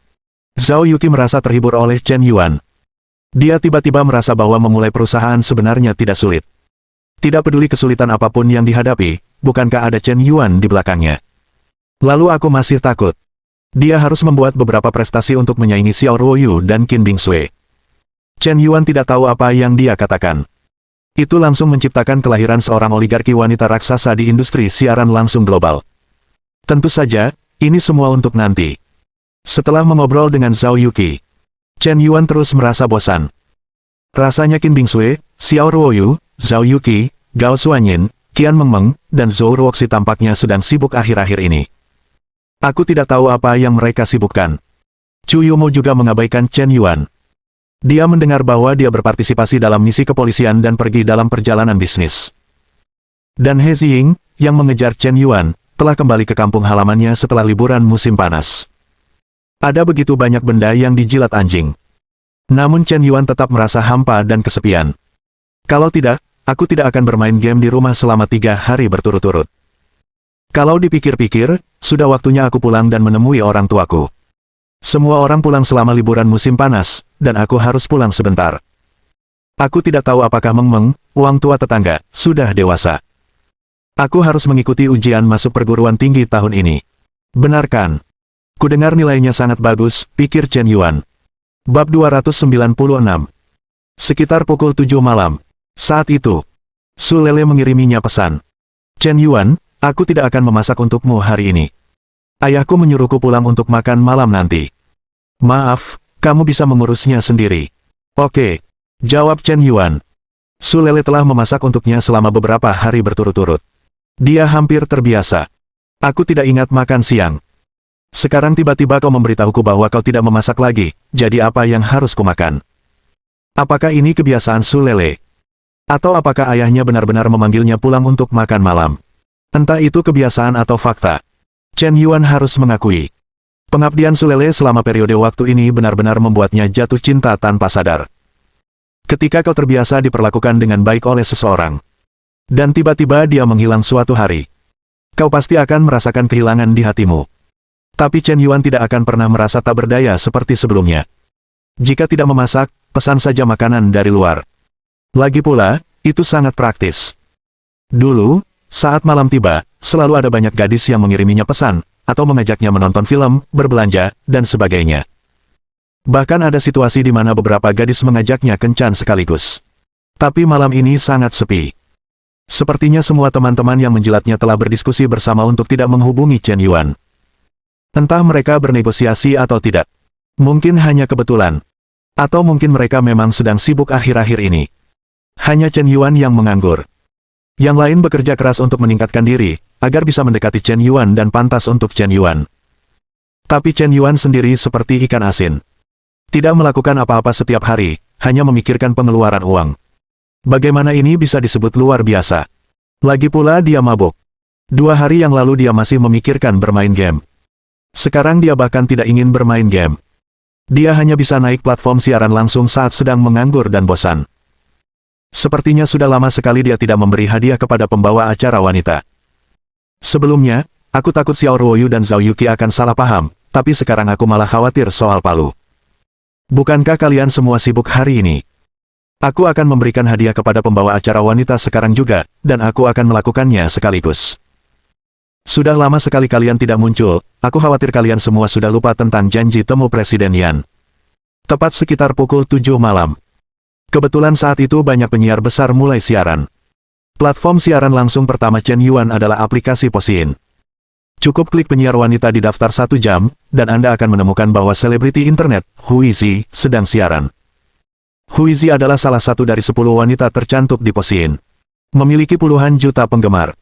[SPEAKER 1] Zhao Yuqi merasa terhibur oleh Chen Yuan. Dia tiba-tiba merasa bahwa memulai perusahaan sebenarnya tidak sulit. Tidak peduli kesulitan apapun yang dihadapi, bukankah ada Chen Yuan di belakangnya? Lalu aku masih takut. Dia harus membuat beberapa prestasi untuk menyaingi Xiao Ruoyu dan Qin Bingsui. Chen Yuan tidak tahu apa yang dia katakan. Itu langsung menciptakan kelahiran seorang oligarki wanita raksasa di industri siaran langsung global. Tentu saja, ini semua untuk nanti. Setelah mengobrol dengan Zhao Yuqi, Chen Yuan terus merasa bosan. Rasanya Qin Bingsui, Xiao Ruoyu, Zhao Yuqi, Gao Xuanyin, Qian Mengmeng, dan Zhou Ruoxi tampaknya sedang sibuk akhir-akhir ini. Aku tidak tahu apa yang mereka sibukkan. Chu Yumo juga mengabaikan Chen Yuan. Dia mendengar bahwa dia berpartisipasi dalam misi kepolisian dan pergi dalam perjalanan bisnis. Dan He Ziying, yang mengejar Chen Yuan, telah kembali ke kampung halamannya setelah liburan musim panas. Ada begitu banyak benda yang dijilat anjing. Namun Chen Yuan tetap merasa hampa dan kesepian. Kalau tidak, aku tidak akan bermain game di rumah selama 3 hari berturut-turut. Kalau dipikir-pikir, sudah waktunya aku pulang dan menemui orang tuaku. Semua orang pulang selama liburan musim panas, dan aku harus pulang sebentar. Aku tidak tahu apakah Mengmeng, uang tua tetangga, sudah dewasa. Aku harus mengikuti ujian masuk perguruan tinggi tahun ini. Benar kan? Kudengar nilainya sangat bagus, pikir Chen Yuan. Bab 296. Sekitar pukul 7 malam. Saat itu, Su Lele mengiriminya pesan. Chen Yuan, aku tidak akan memasak untukmu hari ini. Ayahku menyuruhku pulang untuk makan malam nanti. Maaf, kamu bisa mengurusnya sendiri. Oke, jawab Chen Yuan. Su Lele telah memasak untuknya selama beberapa hari berturut-turut. Dia hampir terbiasa. Aku tidak ingat makan siang. Sekarang tiba-tiba kau memberitahuku bahwa kau tidak memasak lagi, jadi apa yang harus kumakan? Apakah ini kebiasaan Su Lele? Atau apakah ayahnya benar-benar memanggilnya pulang untuk makan malam? Entah itu kebiasaan atau fakta. Chen Yuan harus mengakui. Pengabdian Su Lele selama periode waktu ini benar-benar membuatnya jatuh cinta tanpa sadar. Ketika kau terbiasa diperlakukan dengan baik oleh seseorang, dan tiba-tiba dia menghilang suatu hari, kau pasti akan merasakan kehilangan di hatimu. Tapi Chen Yuan tidak akan pernah merasa tak berdaya seperti sebelumnya. Jika tidak memasak, pesan saja makanan dari luar. Lagi pula, itu sangat praktis. Dulu, saat malam tiba, selalu ada banyak gadis yang mengiriminya pesan, atau mengajaknya menonton film, berbelanja, dan sebagainya. Bahkan ada situasi di mana beberapa gadis mengajaknya kencan sekaligus. Tapi malam ini sangat sepi. Sepertinya semua teman-teman yang menjilatnya telah berdiskusi bersama untuk tidak menghubungi Chen Yuan. Entah mereka bernegosiasi atau tidak. Mungkin hanya kebetulan. Atau mungkin mereka memang sedang sibuk akhir-akhir ini. Hanya Chen Yuan yang menganggur. Yang lain bekerja keras untuk meningkatkan diri, agar bisa mendekati Chen Yuan dan pantas untuk Chen Yuan. Tapi Chen Yuan sendiri seperti ikan asin. Tidak melakukan apa-apa setiap hari, hanya memikirkan pengeluaran uang. Bagaimana ini bisa disebut luar biasa? Lagi pula dia mabuk. 2 hari yang lalu dia masih memikirkan bermain game. Sekarang dia bahkan tidak ingin bermain game. Dia hanya bisa naik platform siaran langsung saat sedang menganggur dan bosan. Sepertinya sudah lama sekali dia tidak memberi hadiah kepada pembawa acara wanita. Sebelumnya, aku takut Xiao Ruoyu dan Zhao Yuqi akan salah paham, tapi sekarang aku malah khawatir soal Palu. Bukankah kalian semua sibuk hari ini? Aku akan memberikan hadiah kepada pembawa acara wanita sekarang juga, dan aku akan melakukannya sekaligus. Sudah lama sekali kalian tidak muncul, aku khawatir kalian semua sudah lupa tentang janji temu Presiden Yan. Tepat sekitar pukul 7 malam. Kebetulan saat itu banyak penyiar besar mulai siaran. Platform siaran langsung pertama Chen Yuan adalah aplikasi Posyin. Cukup klik penyiar wanita di daftar 1 jam, dan Anda akan menemukan bahwa selebriti internet, Huizi, sedang siaran. Huizi adalah salah satu dari 10 wanita tercantik di Posyin. Memiliki puluhan juta penggemar.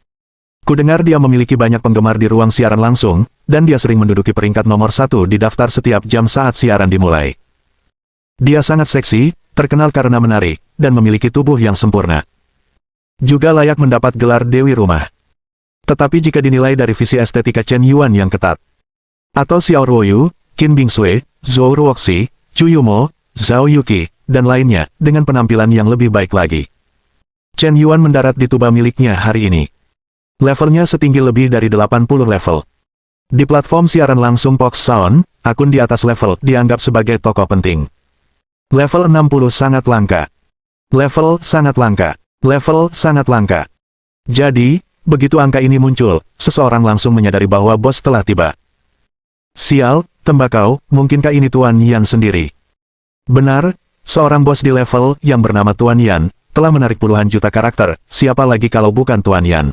[SPEAKER 1] Kudengar dia memiliki banyak penggemar di ruang siaran langsung, dan dia sering menduduki peringkat nomor 1 di daftar setiap jam saat siaran dimulai. Dia sangat seksi, terkenal karena menari, dan memiliki tubuh yang sempurna. Juga layak mendapat gelar Dewi Rumah. Tetapi jika dinilai dari visi estetika Chen Yuan yang ketat, atau Xiao Ruoyu, Qin Bingsui, Zhou Ruoxi, Chu Yumo, Zhao Yuqi, dan lainnya, dengan penampilan yang lebih baik lagi, Chen Yuan mendarat di tuba miliknya hari ini. Levelnya setinggi lebih dari 80 level. Di platform siaran langsung Fox Sound, akun di atas level dianggap sebagai tokoh penting. Level 60 sangat langka. Level sangat langka. Level sangat langka. Jadi, begitu angka ini muncul, seseorang langsung menyadari bahwa bos telah tiba. Sial, tembakau, mungkinkah ini Tuan Yan sendiri? Benar, seorang bos di level yang bernama Tuan Yan, telah menarik puluhan juta karakter, siapa lagi kalau bukan Tuan Yan.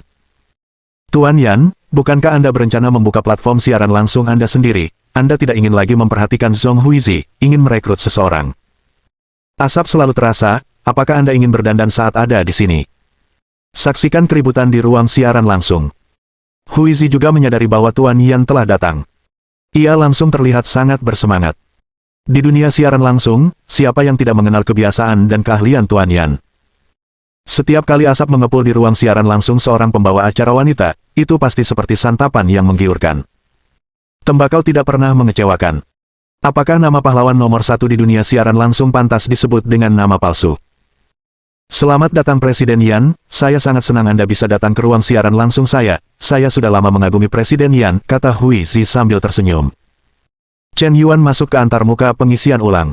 [SPEAKER 1] Tuan Yan, bukankah Anda berencana membuka platform siaran langsung Anda sendiri? Anda tidak ingin lagi memperhatikan Zhong Huizi, ingin merekrut seseorang. Asap selalu terasa, apakah Anda ingin berdandan saat ada di sini? Saksikan keributan di ruang siaran langsung. Huizi juga menyadari bahwa Tuan Yan telah datang. Ia langsung terlihat sangat bersemangat. Di dunia siaran langsung, siapa yang tidak mengenal kebiasaan dan keahlian Tuan Yan? Setiap kali asap mengepul di ruang siaran langsung seorang pembawa acara wanita, itu pasti seperti santapan yang menggiurkan. Tembakau tidak pernah mengecewakan. Apakah nama pahlawan nomor satu di dunia siaran langsung pantas disebut dengan nama palsu? Selamat datang Presiden Yan, saya sangat senang Anda bisa datang ke ruang siaran langsung saya sudah lama mengagumi Presiden Yan, kata Huizi sambil tersenyum. Chen Yuan masuk ke antarmuka pengisian ulang.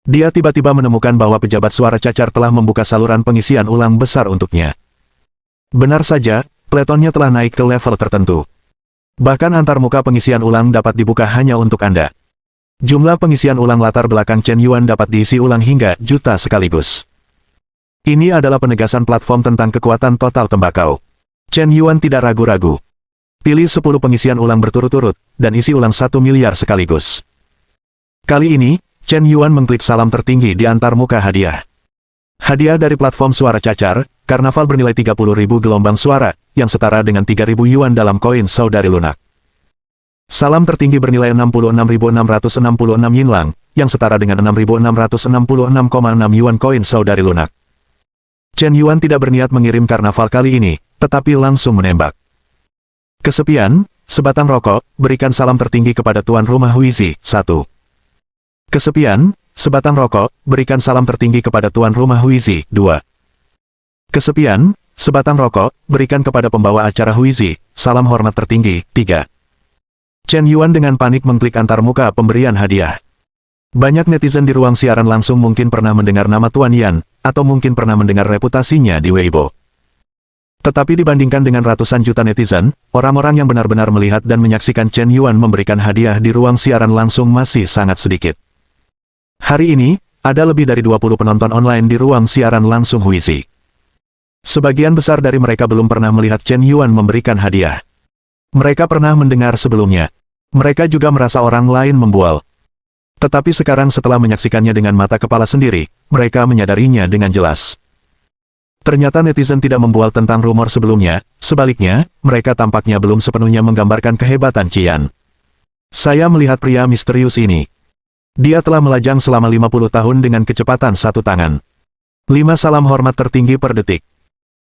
[SPEAKER 1] Dia tiba-tiba menemukan bahwa pejabat suara cacar telah membuka saluran pengisian ulang besar untuknya. Benar saja, pletonnya telah naik ke level tertentu. Bahkan antarmuka pengisian ulang dapat dibuka hanya untuk Anda. Jumlah pengisian ulang latar belakang Chen Yuan dapat diisi ulang hingga juta sekaligus. Ini adalah penegasan platform tentang kekuatan total tembakau. Chen Yuan tidak ragu-ragu. Pilih 10 pengisian ulang berturut-turut, dan isi ulang 1 miliar sekaligus. Kali ini, Chen Yuan mengklik salam tertinggi di antarmuka hadiah. Hadiah dari platform suara cacar, karnaval bernilai 30.000 gelombang suara, yang setara dengan 3.000 yuan dalam koin saudari lunak. Salam tertinggi bernilai 66.666 yinlang, yang setara dengan 6.666,6 yuan koin saudari lunak. Chen Yuan tidak berniat mengirim karnaval kali ini, tetapi langsung menembak. Kesepian, sebatang rokok, berikan salam tertinggi kepada tuan rumah Huizi, 1. Kesepian, sebatang rokok, berikan salam tertinggi kepada tuan rumah Huizi, 2. Kesepian, sebatang rokok, berikan kepada pembawa acara Huizi, salam hormat tertinggi, 3. Chen Yuan dengan panik mengklik antarmuka pemberian hadiah. Banyak netizen di ruang siaran langsung mungkin pernah mendengar nama Tuan Yan, atau mungkin pernah mendengar reputasinya di Weibo. Tetapi dibandingkan dengan ratusan juta netizen, orang-orang yang benar-benar melihat dan menyaksikan Chen Yuan memberikan hadiah di ruang siaran langsung masih sangat sedikit. Hari ini, ada lebih dari 20 penonton online di ruang siaran langsung Huizi. Sebagian besar dari mereka belum pernah melihat Chen Yuan memberikan hadiah. Mereka pernah mendengar sebelumnya. Mereka juga merasa orang lain membual. Tetapi sekarang setelah menyaksikannya dengan mata kepala sendiri, mereka menyadarinya dengan jelas. Ternyata netizen tidak membual tentang rumor sebelumnya, sebaliknya, mereka tampaknya belum sepenuhnya menggambarkan kehebatan Qian. Saya melihat pria misterius ini. Dia telah melajang selama 50 tahun dengan kecepatan satu tangan. 5 salam hormat tertinggi per detik.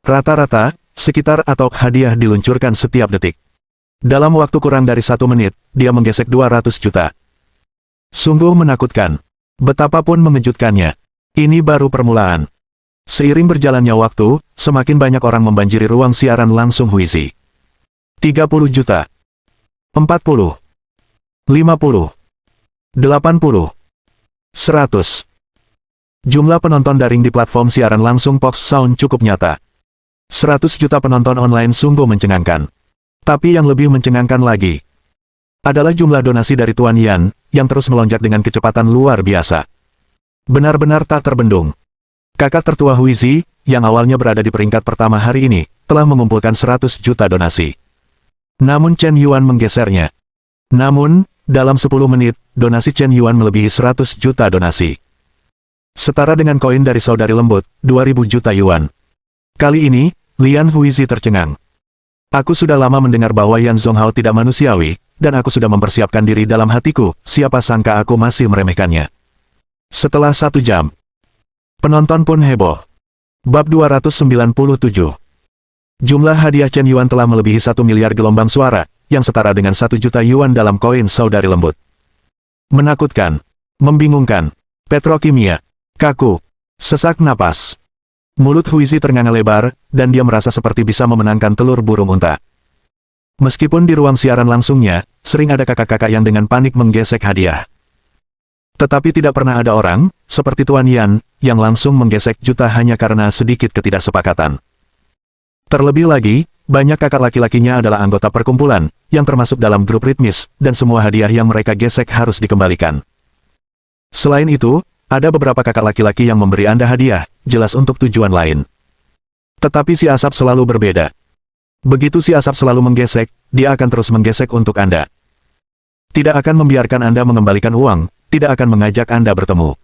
[SPEAKER 1] Rata-rata, sekitar atau hadiah diluncurkan setiap detik. Dalam waktu kurang dari 1 menit, dia menggesek 200 juta. Sungguh menakutkan. Betapapun mengejutkannya. Ini baru permulaan. Seiring berjalannya waktu, semakin banyak orang membanjiri ruang siaran langsung Huizi. 30 juta. 40. 50. 80. 100. Jumlah penonton daring di platform siaran langsung Fox Sound cukup nyata. 100 juta penonton online sungguh mencengangkan. Tapi yang lebih mencengangkan lagi adalah jumlah donasi dari Tuan Yan, yang terus melonjak dengan kecepatan luar biasa. Benar-benar tak terbendung. Kakak tertua Huizi, yang awalnya berada di peringkat pertama hari ini, telah mengumpulkan 100 juta donasi. Namun Chen Yuan menggesernya. Namun, dalam 10 menit, donasi Chen Yuan melebihi 100 juta donasi. Setara dengan koin dari saudari lembut, 2.000 juta yuan. Kali ini, Lian Huizi tercengang. Aku sudah lama mendengar bahwa Yan Zonghao tidak manusiawi, dan aku sudah mempersiapkan diri dalam hatiku, siapa sangka aku masih meremehkannya. Setelah 1 jam, penonton pun heboh. Bab 297. Jumlah hadiah Chen Yuan telah melebihi 1 miliar gelombang suara, yang setara dengan 1 juta yuan dalam koin saudari lembut. Menakutkan. Membingungkan. Petrokimia. Kaku. Sesak napas. Mulut Huizi ternganga lebar, dan dia merasa seperti bisa memenangkan telur burung unta. Meskipun di ruang siaran langsungnya, sering ada kakak-kakak yang dengan panik menggesek hadiah. Tetapi tidak pernah ada orang, seperti Tuan Yan, yang langsung menggesek juta hanya karena sedikit ketidaksepakatan. Terlebih lagi, banyak kakak laki-lakinya adalah anggota perkumpulan, yang termasuk dalam grup ritmis, dan semua hadiah yang mereka gesek harus dikembalikan. Selain itu, ada beberapa kakak laki-laki yang memberi Anda hadiah, jelas untuk tujuan lain. Tetapi si asap selalu berbeda. Begitu si asap selalu menggesek, dia akan terus menggesek untuk Anda. Tidak akan membiarkan Anda mengembalikan uang, tidak akan mengajak Anda bertemu.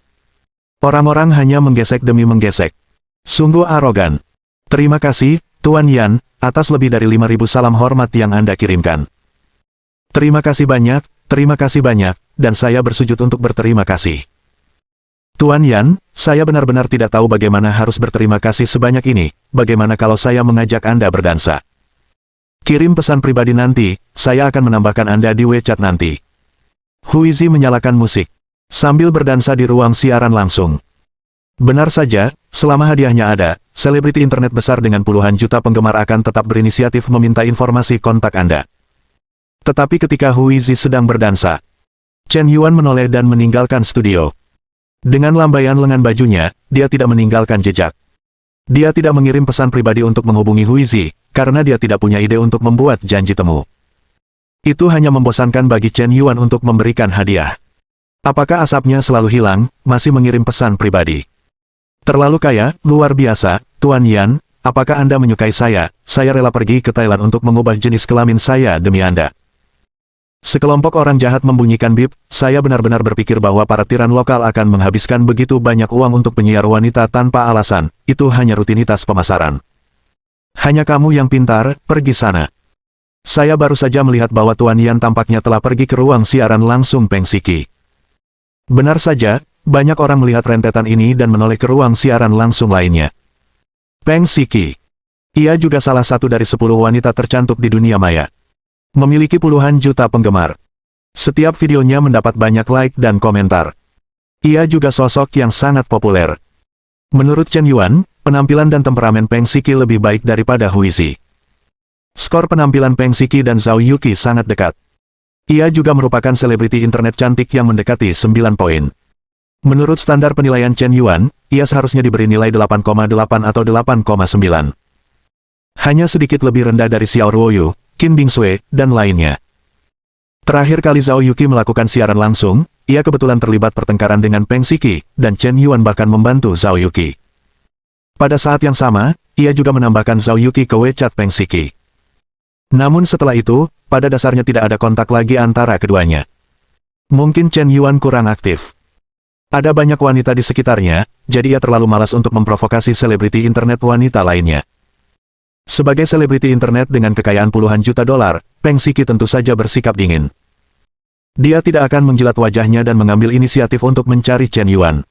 [SPEAKER 1] Orang-orang hanya menggesek demi menggesek. Sungguh arogan. Terima kasih, Tuan Yan, atas lebih dari 5.000 salam hormat yang Anda kirimkan. Terima kasih banyak, dan saya bersujud untuk berterima kasih. Tuan Yan, saya benar-benar tidak tahu bagaimana harus berterima kasih sebanyak ini, bagaimana kalau saya mengajak Anda berdansa. Kirim pesan pribadi nanti, saya akan menambahkan Anda di WeChat nanti. Huizi menyalakan musik, sambil berdansa di ruang siaran langsung. Benar saja, selama hadiahnya ada, selebriti internet besar dengan puluhan juta penggemar akan tetap berinisiatif meminta informasi kontak Anda. Tetapi ketika Huizi sedang berdansa, Chen Yuan menoleh dan meninggalkan studio. Dengan lambaian lengan bajunya, dia tidak meninggalkan jejak. Dia tidak mengirim pesan pribadi untuk menghubungi Huizi, karena dia tidak punya ide untuk membuat janji temu. Itu hanya membosankan bagi Chen Yuan untuk memberikan hadiah. Apakah asapnya selalu hilang, masih mengirim pesan pribadi? Terlalu kaya, luar biasa, Tuan Yan, apakah Anda menyukai saya rela pergi ke Thailand untuk mengubah jenis kelamin saya demi Anda. Sekelompok orang jahat membunyikan bip, saya benar-benar berpikir bahwa para tiran lokal akan menghabiskan begitu banyak uang untuk penyiar wanita tanpa alasan, itu hanya rutinitas pemasaran. Hanya kamu yang pintar, pergi sana. Saya baru saja melihat bahwa Tuan Yan tampaknya telah pergi ke ruang siaran langsung Peng Siki. Benar saja, banyak orang melihat rentetan ini dan menoleh ke ruang siaran langsung lainnya. Peng Siki. Ia juga salah satu dari 10 wanita tercantik di dunia maya. Memiliki puluhan juta penggemar. Setiap videonya mendapat banyak like dan komentar. Ia juga sosok yang sangat populer. Menurut Chen Yuan, penampilan dan temperamen Peng Siki lebih baik daripada Huizi. Skor penampilan Peng Siki dan Zhao Yuqi sangat dekat. Ia juga merupakan selebriti internet cantik yang mendekati 9 poin. Menurut standar penilaian Chen Yuan, ia seharusnya diberi nilai 8,8 atau 8,9. Hanya sedikit lebih rendah dari Xiao Ruoyu, Qin Bingsui, dan lainnya. Terakhir kali Zhao Yuqi melakukan siaran langsung, ia kebetulan terlibat pertengkaran dengan Peng Siki, dan Chen Yuan bahkan membantu Zhao Yuqi. Pada saat yang sama, ia juga menambahkan Zhao Yuqi ke WeChat Peng Siki. Namun setelah itu, pada dasarnya tidak ada kontak lagi antara keduanya. Mungkin Chen Yuan kurang aktif. Ada banyak wanita di sekitarnya, jadi ia terlalu malas untuk memprovokasi selebriti internet wanita lainnya. Sebagai selebriti internet dengan kekayaan puluhan juta dolar, Peng Siki tentu saja bersikap dingin. Dia tidak akan menjilat wajahnya dan mengambil inisiatif untuk mencari Chen Yuan.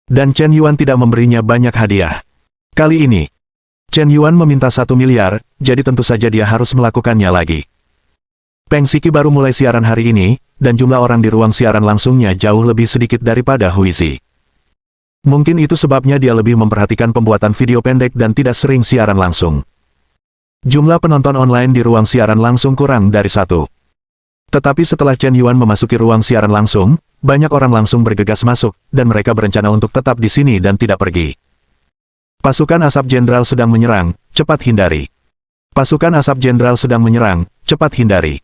[SPEAKER 1] Dan Chen Yuan tidak memberinya banyak hadiah. Kali ini, Chen Yuan meminta 1 miliar, jadi tentu saja dia harus melakukannya lagi. Peng Siki baru mulai siaran hari ini, dan jumlah orang di ruang siaran langsungnya jauh lebih sedikit daripada Huizi. Mungkin itu sebabnya dia lebih memperhatikan pembuatan video pendek dan tidak sering siaran langsung. Jumlah penonton online di ruang siaran langsung kurang dari 1. Tetapi setelah Chen Yuan memasuki ruang siaran langsung, banyak orang langsung bergegas masuk, dan mereka berencana untuk tetap di sini dan tidak pergi. Pasukan asap jenderal sedang menyerang, cepat hindari. Pasukan asap jenderal sedang menyerang, cepat hindari.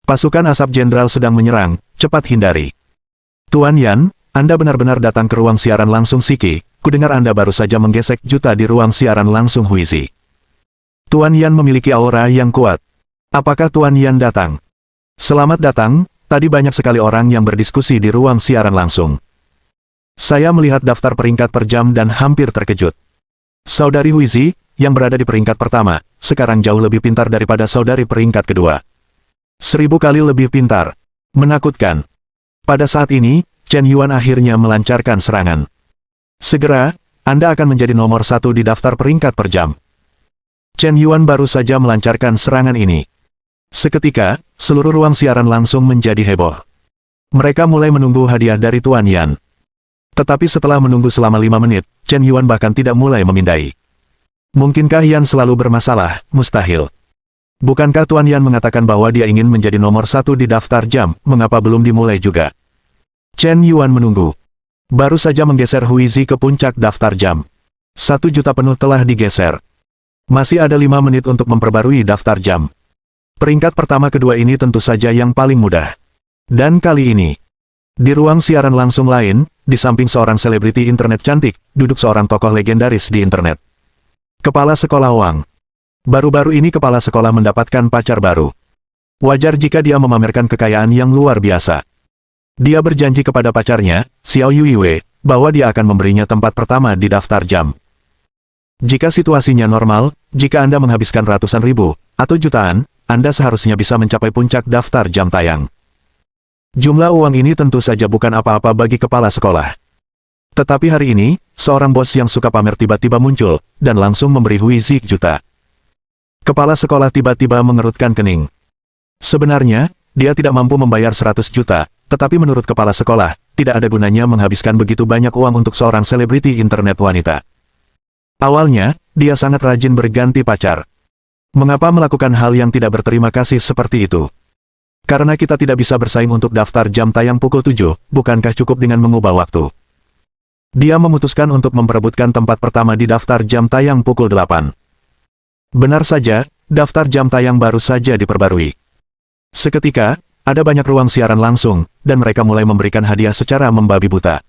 [SPEAKER 1] Pasukan asap jenderal sedang menyerang, cepat hindari. Tuan Yan, Anda benar-benar datang ke ruang siaran langsung Siki, kudengar Anda baru saja menggesek juta di ruang siaran langsung Huizi. Tuan Yan memiliki aura yang kuat. Apakah Tuan Yan datang? Selamat datang, tadi banyak sekali orang yang berdiskusi di ruang siaran langsung. Saya melihat daftar peringkat per jam dan hampir terkejut. Saudari Huizi, yang berada di peringkat pertama, sekarang jauh lebih pintar daripada saudari peringkat kedua. 1000 kali lebih pintar. Menakutkan. Pada saat ini, Chen Yuan akhirnya melancarkan serangan. Segera, Anda akan menjadi nomor 1 di daftar peringkat per jam. Chen Yuan baru saja melancarkan serangan ini. Seketika, seluruh ruang siaran langsung menjadi heboh. Mereka mulai menunggu hadiah dari Tuan Yan. Tetapi setelah menunggu selama 5 menit, Chen Yuan bahkan tidak mulai memindai. Mungkinkah Yan selalu bermasalah? Mustahil. Bukankah Tuan Yan mengatakan bahwa dia ingin menjadi nomor 1 di daftar jam, mengapa belum dimulai juga? Chen Yuan menunggu. Baru saja menggeser Huizi ke puncak daftar jam. 1 juta penuh telah digeser. Masih ada 5 menit untuk memperbarui daftar jam. Peringkat pertama kedua ini tentu saja yang paling mudah. Dan kali ini, di ruang siaran langsung lain, di samping seorang selebriti internet cantik, duduk seorang tokoh legendaris di internet. Kepala sekolah Wang. Baru-baru ini kepala sekolah mendapatkan pacar baru. Wajar jika dia memamerkan kekayaan yang luar biasa. Dia berjanji kepada pacarnya, Xiao Yuiwei, bahwa dia akan memberinya tempat pertama di daftar jam. Jika situasinya normal, jika Anda menghabiskan ratusan ribu, atau jutaan, Anda seharusnya bisa mencapai puncak daftar jam tayang. Jumlah uang ini tentu saja bukan apa-apa bagi kepala sekolah. Tetapi hari ini, seorang bos yang suka pamer tiba-tiba muncul, dan langsung memberi Huizi juta. Kepala sekolah tiba-tiba mengerutkan kening. Sebenarnya, dia tidak mampu membayar 100 juta, tetapi menurut kepala sekolah, tidak ada gunanya menghabiskan begitu banyak uang untuk seorang selebriti internet wanita. Awalnya, dia sangat rajin berganti pacar. Mengapa melakukan hal yang tidak berterima kasih seperti itu? Karena kita tidak bisa bersaing untuk daftar jam tayang pukul 7, bukankah cukup dengan mengubah waktu? Dia memutuskan untuk memperebutkan tempat pertama di daftar jam tayang pukul 8. Benar saja, daftar jam tayang baru saja diperbarui. Seketika, ada banyak ruang siaran langsung, dan mereka mulai memberikan hadiah secara membabi buta.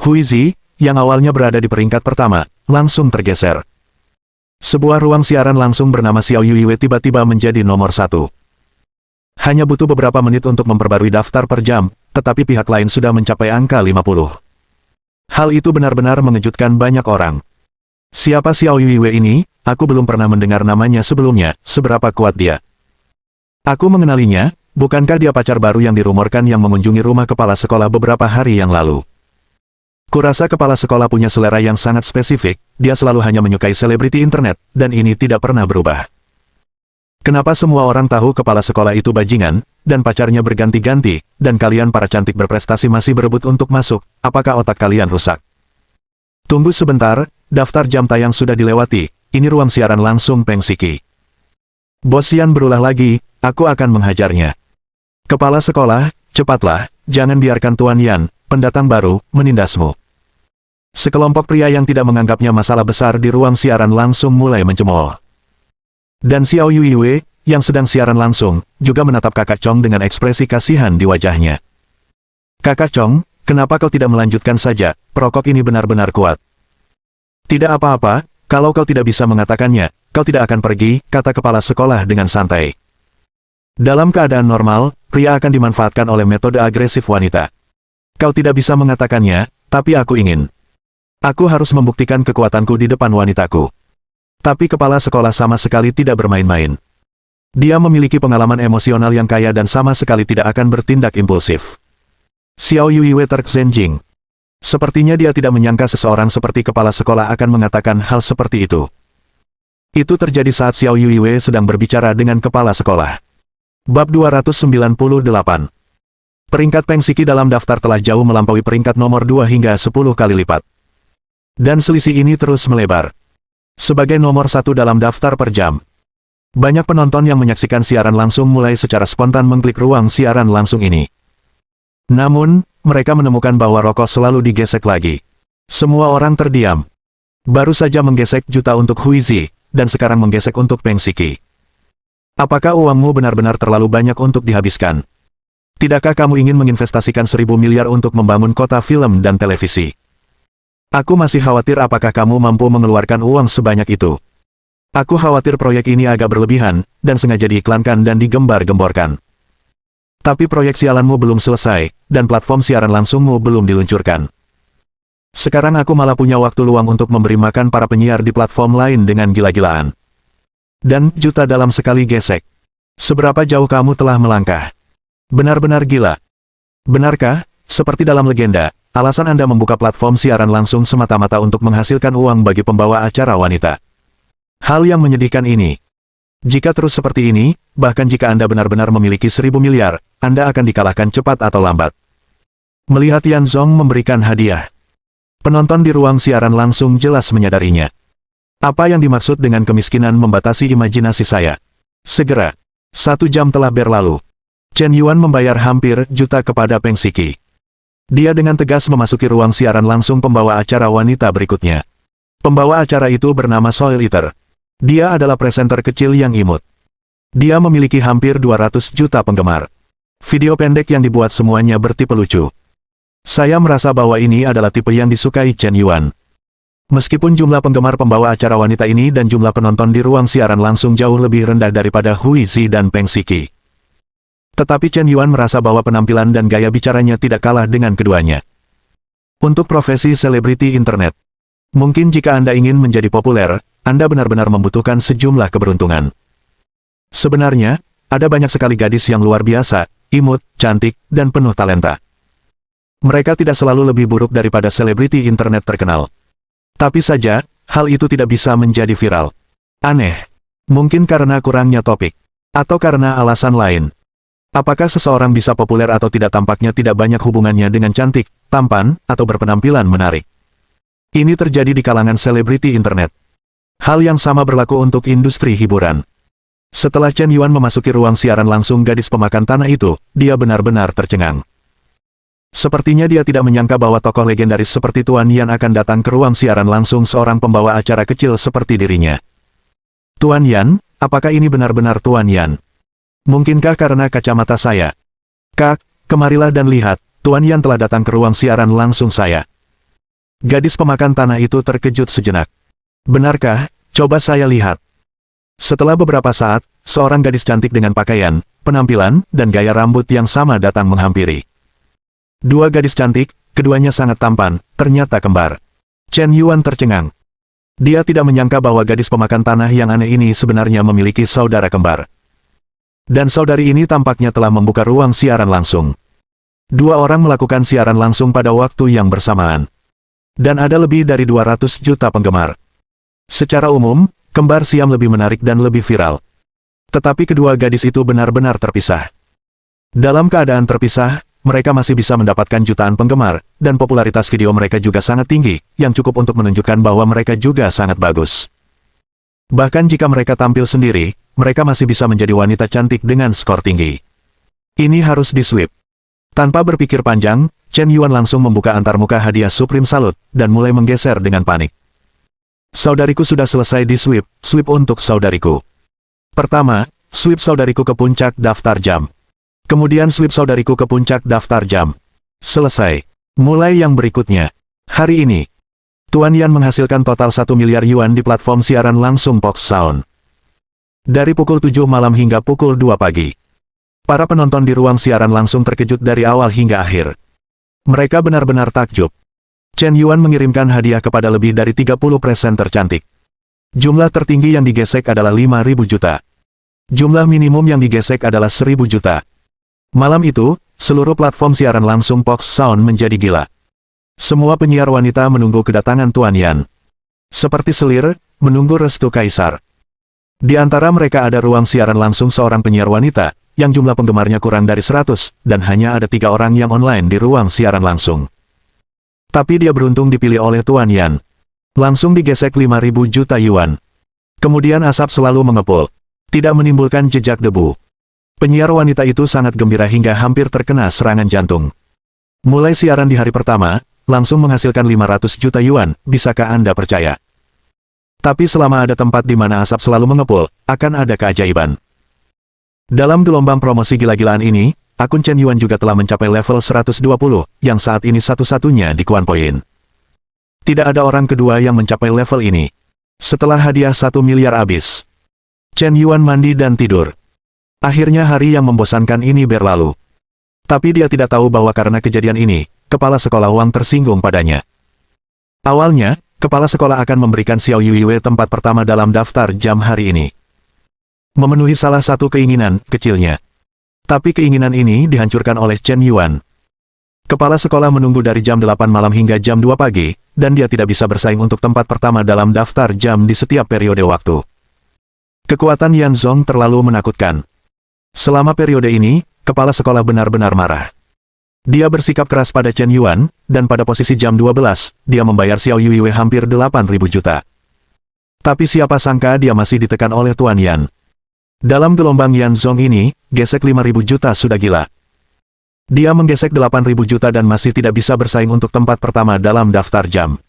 [SPEAKER 1] Huizi, yang awalnya berada di peringkat pertama, langsung tergeser. Sebuah ruang siaran langsung bernama Xiao Yuiwei tiba-tiba menjadi nomor 1. Hanya butuh beberapa menit untuk memperbarui daftar per jam, tetapi pihak lain sudah mencapai angka 50. Hal itu benar-benar mengejutkan banyak orang. Siapa Xiao Yuiwei ini? Aku belum pernah mendengar namanya sebelumnya, seberapa kuat dia. Aku mengenalinya, bukankah dia pacar baru yang dirumorkan yang mengunjungi rumah kepala sekolah beberapa hari yang lalu? Kurasa kepala sekolah punya selera yang sangat spesifik, dia selalu hanya menyukai selebriti internet, dan ini tidak pernah berubah. Kenapa semua orang tahu kepala sekolah itu bajingan, dan pacarnya berganti-ganti, dan kalian para cantik berprestasi masih berebut untuk masuk, apakah otak kalian rusak? Tunggu sebentar, daftar jam tayang sudah dilewati, ini ruang siaran langsung Peng Siki. Bos Yan berulah lagi, aku akan menghajarnya. Kepala sekolah, cepatlah, jangan biarkan Tuan Yan, pendatang baru, menindasmu. Sekelompok pria yang tidak menganggapnya masalah besar di ruang siaran langsung mulai mencemooh. Dan Xiao Yuiwei, yang sedang siaran langsung, juga menatap Kakak Chong dengan ekspresi kasihan di wajahnya. Kakak Chong, kenapa kau tidak melanjutkan saja, perokok ini benar-benar kuat. Tidak apa-apa, kalau kau tidak bisa mengatakannya, kau tidak akan pergi, kata kepala sekolah dengan santai. Dalam keadaan normal, pria akan dimanfaatkan oleh metode agresif wanita. Kau tidak bisa mengatakannya, tapi aku ingin. Aku harus membuktikan kekuatanku di depan wanitaku. Tapi kepala sekolah sama sekali tidak bermain-main. Dia memiliki pengalaman emosional yang kaya dan sama sekali tidak akan bertindak impulsif. Xiao Yuiwei terksenjing. Sepertinya dia tidak menyangka seseorang seperti kepala sekolah akan mengatakan hal seperti itu. Itu terjadi saat Xiao Yuiwei sedang berbicara dengan kepala sekolah. Bab 298. Peringkat Peng Siki dalam daftar telah jauh melampaui peringkat nomor 2 hingga 10 kali lipat. Dan selisih ini terus melebar. Sebagai nomor 1 dalam daftar per jam. Banyak penonton yang menyaksikan siaran langsung mulai secara spontan mengklik ruang siaran langsung ini. Namun, mereka menemukan bahwa rokok selalu digesek lagi. Semua orang terdiam. Baru saja menggesek juta untuk Huizi, dan sekarang menggesek untuk Peng Siki. Apakah uangmu benar-benar terlalu banyak untuk dihabiskan? Tidakkah kamu ingin menginvestasikan 1.000 miliar untuk membangun kota film dan televisi? Aku masih khawatir apakah kamu mampu mengeluarkan uang sebanyak itu. Aku khawatir proyek ini agak berlebihan, dan sengaja diiklankan dan digembar-gemborkan. Tapi proyek sialanmu belum selesai, dan platform siaran langsungmu belum diluncurkan. Sekarang aku malah punya waktu luang untuk memberi makan para penyiar di platform lain dengan gila-gilaan. Dan juta dalam sekali gesek. Seberapa jauh kamu telah melangkah? Benar-benar gila. Benarkah, seperti dalam legenda, alasan Anda membuka platform siaran langsung semata-mata untuk menghasilkan uang bagi pembawa acara wanita? Hal yang menyedihkan ini. Jika terus seperti ini, bahkan jika Anda benar-benar memiliki 1.000 miliar, Anda akan dikalahkan cepat atau lambat. Melihat Yan Zong memberikan hadiah. Penonton di ruang siaran langsung jelas menyadarinya. Apa yang dimaksud dengan kemiskinan membatasi imajinasi saya? Segera. 1 jam telah berlalu. Chen Yuan membayar hampir juta kepada Peng Siki. Dia dengan tegas memasuki ruang siaran langsung pembawa acara wanita berikutnya. Pembawa acara itu bernama Soil Eater. Dia adalah presenter kecil yang imut. Dia memiliki hampir 200 juta penggemar. Video pendek yang dibuat semuanya bertipe lucu. Saya merasa bahwa ini adalah tipe yang disukai Chen Yuan. Meskipun jumlah penggemar pembawa acara wanita ini dan jumlah penonton di ruang siaran langsung jauh lebih rendah daripada Hui Zi dan Peng Siki. Tetapi Chen Yuan merasa bahwa penampilan dan gaya bicaranya tidak kalah dengan keduanya. Untuk profesi selebriti internet, mungkin jika Anda ingin menjadi populer, Anda benar-benar membutuhkan sejumlah keberuntungan. Sebenarnya, ada banyak sekali gadis yang luar biasa, imut, cantik, dan penuh talenta. Mereka tidak selalu lebih buruk daripada selebriti internet terkenal. Tapi saja, hal itu tidak bisa menjadi viral. Aneh. Mungkin karena kurangnya topik. Atau karena alasan lain. Apakah seseorang bisa populer atau tidak tampaknya tidak banyak hubungannya dengan cantik, tampan, atau berpenampilan menarik. Ini terjadi di kalangan selebriti internet. Hal yang sama berlaku untuk industri hiburan. Setelah Chen Yuan memasuki ruang siaran langsung gadis pemakan tanah itu, dia benar-benar tercengang. Sepertinya dia tidak menyangka bahwa tokoh legendaris seperti Tuan Yan akan datang ke ruang siaran langsung seorang pembawa acara kecil seperti dirinya. Tuan Yan, apakah ini benar-benar Tuan Yan? Mungkinkah karena kacamata saya? Kak, kemarilah dan lihat, Tuan Yan telah datang ke ruang siaran langsung saya. Gadis pemakan tanah itu terkejut sejenak. Benarkah? Coba saya lihat. Setelah beberapa saat, seorang gadis cantik dengan pakaian, penampilan, dan gaya rambut yang sama datang menghampiri. Dua gadis cantik, keduanya sangat tampan, ternyata kembar. Chen Yuan tercengang. Dia tidak menyangka bahwa gadis pemakan tanah yang aneh ini sebenarnya memiliki saudara kembar. Dan saudari ini tampaknya telah membuka ruang siaran langsung. Dua orang melakukan siaran langsung pada waktu yang bersamaan. Dan ada lebih dari 200 juta penggemar. Secara umum, kembar siam lebih menarik dan lebih viral. Tetapi kedua gadis itu benar-benar terpisah. Dalam keadaan terpisah, mereka masih bisa mendapatkan jutaan penggemar, dan popularitas video mereka juga sangat tinggi, yang cukup untuk menunjukkan bahwa mereka juga sangat bagus. Bahkan jika mereka tampil sendiri, mereka masih bisa menjadi wanita cantik dengan skor tinggi. Ini harus di-sweep. Tanpa berpikir panjang, Chen Yuan langsung membuka antarmuka hadiah Supreme Salute, dan mulai menggeser dengan panik. Saudariku sudah selesai di-sweep, sweep untuk saudariku. Pertama, sweep saudariku ke puncak daftar jam. Kemudian sweep saudariku ke puncak daftar jam. Selesai. Mulai yang berikutnya. Hari ini, Tuan Yan menghasilkan total 1 miliar yuan di platform siaran langsung Fox Sound. Dari pukul 7 malam hingga pukul 2 pagi. Para penonton di ruang siaran langsung terkejut dari awal hingga akhir. Mereka benar-benar takjub. Chen Yuan mengirimkan hadiah kepada lebih dari 30 presenter cantik. Jumlah tertinggi yang digesek adalah 5.000 juta. Jumlah minimum yang digesek adalah 1.000 juta. Malam itu, seluruh platform siaran langsung Fox Sound menjadi gila. Semua penyiar wanita menunggu kedatangan Tuan Yan. Seperti selir, menunggu restu kaisar. Di antara mereka ada ruang siaran langsung seorang penyiar wanita, yang jumlah penggemarnya kurang dari 100, dan hanya ada 3 orang yang online di ruang siaran langsung. Tapi dia beruntung dipilih oleh Tuan Yan. Langsung digesek 5.000 juta yuan. Kemudian asap selalu mengepul. Tidak menimbulkan jejak debu. Penyiar wanita itu sangat gembira hingga hampir terkena serangan jantung. Mulai siaran di hari pertama, langsung menghasilkan 500 juta yuan, bisakah Anda percaya? Tapi selama ada tempat di mana asap selalu mengepul, akan ada keajaiban. Dalam gelombang promosi gila-gilaan ini, akun Chen Yuan juga telah mencapai level 120, yang saat ini satu-satunya di Kuanpoin. Tidak ada orang kedua yang mencapai level ini. Setelah hadiah 1 miliar habis, Chen Yuan mandi dan tidur. Akhirnya hari yang membosankan ini berlalu. Tapi dia tidak tahu bahwa karena kejadian ini, kepala sekolah Wang tersinggung padanya. Awalnya, kepala sekolah akan memberikan Xiao Yuiwei tempat pertama dalam daftar jam hari ini. Memenuhi salah satu keinginan kecilnya. Tapi keinginan ini dihancurkan oleh Chen Yuan. Kepala sekolah menunggu dari jam 8 malam hingga jam 2 pagi, dan dia tidak bisa bersaing untuk tempat pertama dalam daftar jam di setiap periode waktu. Kekuatan Yan Zong terlalu menakutkan. Selama periode ini, kepala sekolah benar-benar marah. Dia bersikap keras pada Chen Yuan, dan pada posisi jam 12, dia membayar Xiao Yuiwei hampir 8.000 juta. Tapi siapa sangka dia masih ditekan oleh Tuan Yan. Dalam gelombang Yan Zong ini, gesek 5.000 juta sudah gila. Dia menggesek 8.000 juta dan masih tidak bisa bersaing untuk tempat pertama dalam daftar jam.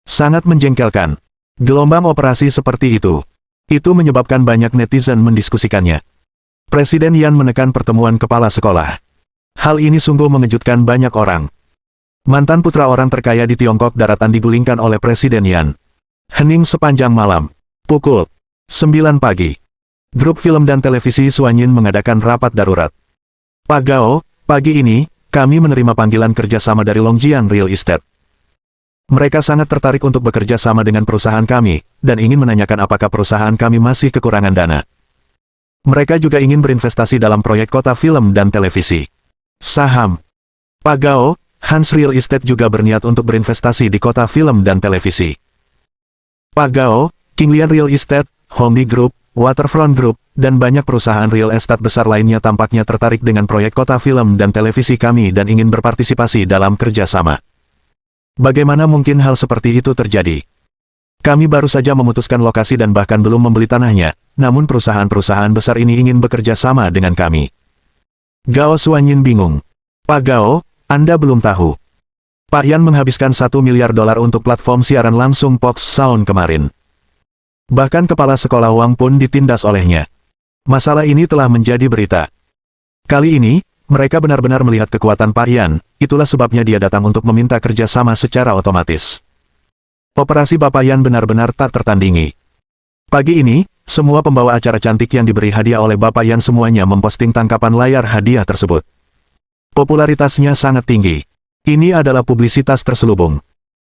[SPEAKER 1] Sangat menjengkelkan. Gelombang operasi seperti itu. Itu menyebabkan banyak netizen mendiskusikannya. Presiden Yan menekan pertemuan kepala sekolah. Hal ini sungguh mengejutkan banyak orang. Mantan putra orang terkaya di Tiongkok daratan digulingkan oleh Presiden Yan. Hening sepanjang malam. Pukul 9 pagi. Grup film dan televisi Suanyin mengadakan rapat darurat. Pak Gao, pagi ini, kami menerima panggilan kerjasama dari Longjiang Real Estate. Mereka sangat tertarik untuk bekerja sama dengan perusahaan kami, dan ingin menanyakan apakah perusahaan kami masih kekurangan dana. Mereka juga ingin berinvestasi dalam proyek kota film dan televisi. Saham. Pak Gao, Hans Real Estate juga berniat untuk berinvestasi di kota film dan televisi. Pak Gao, Qinglian Real Estate, Hongdi Group, Waterfront Group, dan banyak perusahaan real estate besar lainnya tampaknya tertarik dengan proyek kota film dan televisi kami dan ingin berpartisipasi dalam kerjasama. Bagaimana mungkin hal seperti itu terjadi? Kami baru saja memutuskan lokasi dan bahkan belum membeli tanahnya, namun perusahaan-perusahaan besar ini ingin bekerja sama dengan kami. Gao Suanyin bingung. Pak Gao, Anda belum tahu. Pak Yan menghabiskan $1 miliar untuk platform siaran langsung Fox Sound kemarin. Bahkan kepala sekolah Wang pun ditindas olehnya. Masalah ini telah menjadi berita. Kali ini, mereka benar-benar melihat kekuatan Pak Yan, itulah sebabnya dia datang untuk meminta kerjasama secara otomatis. Operasi Bapak Yan benar-benar tak tertandingi. Pagi ini, semua pembawa acara cantik yang diberi hadiah oleh Bapak Yan semuanya memposting tangkapan layar hadiah tersebut. Popularitasnya sangat tinggi. Ini adalah publisitas terselubung.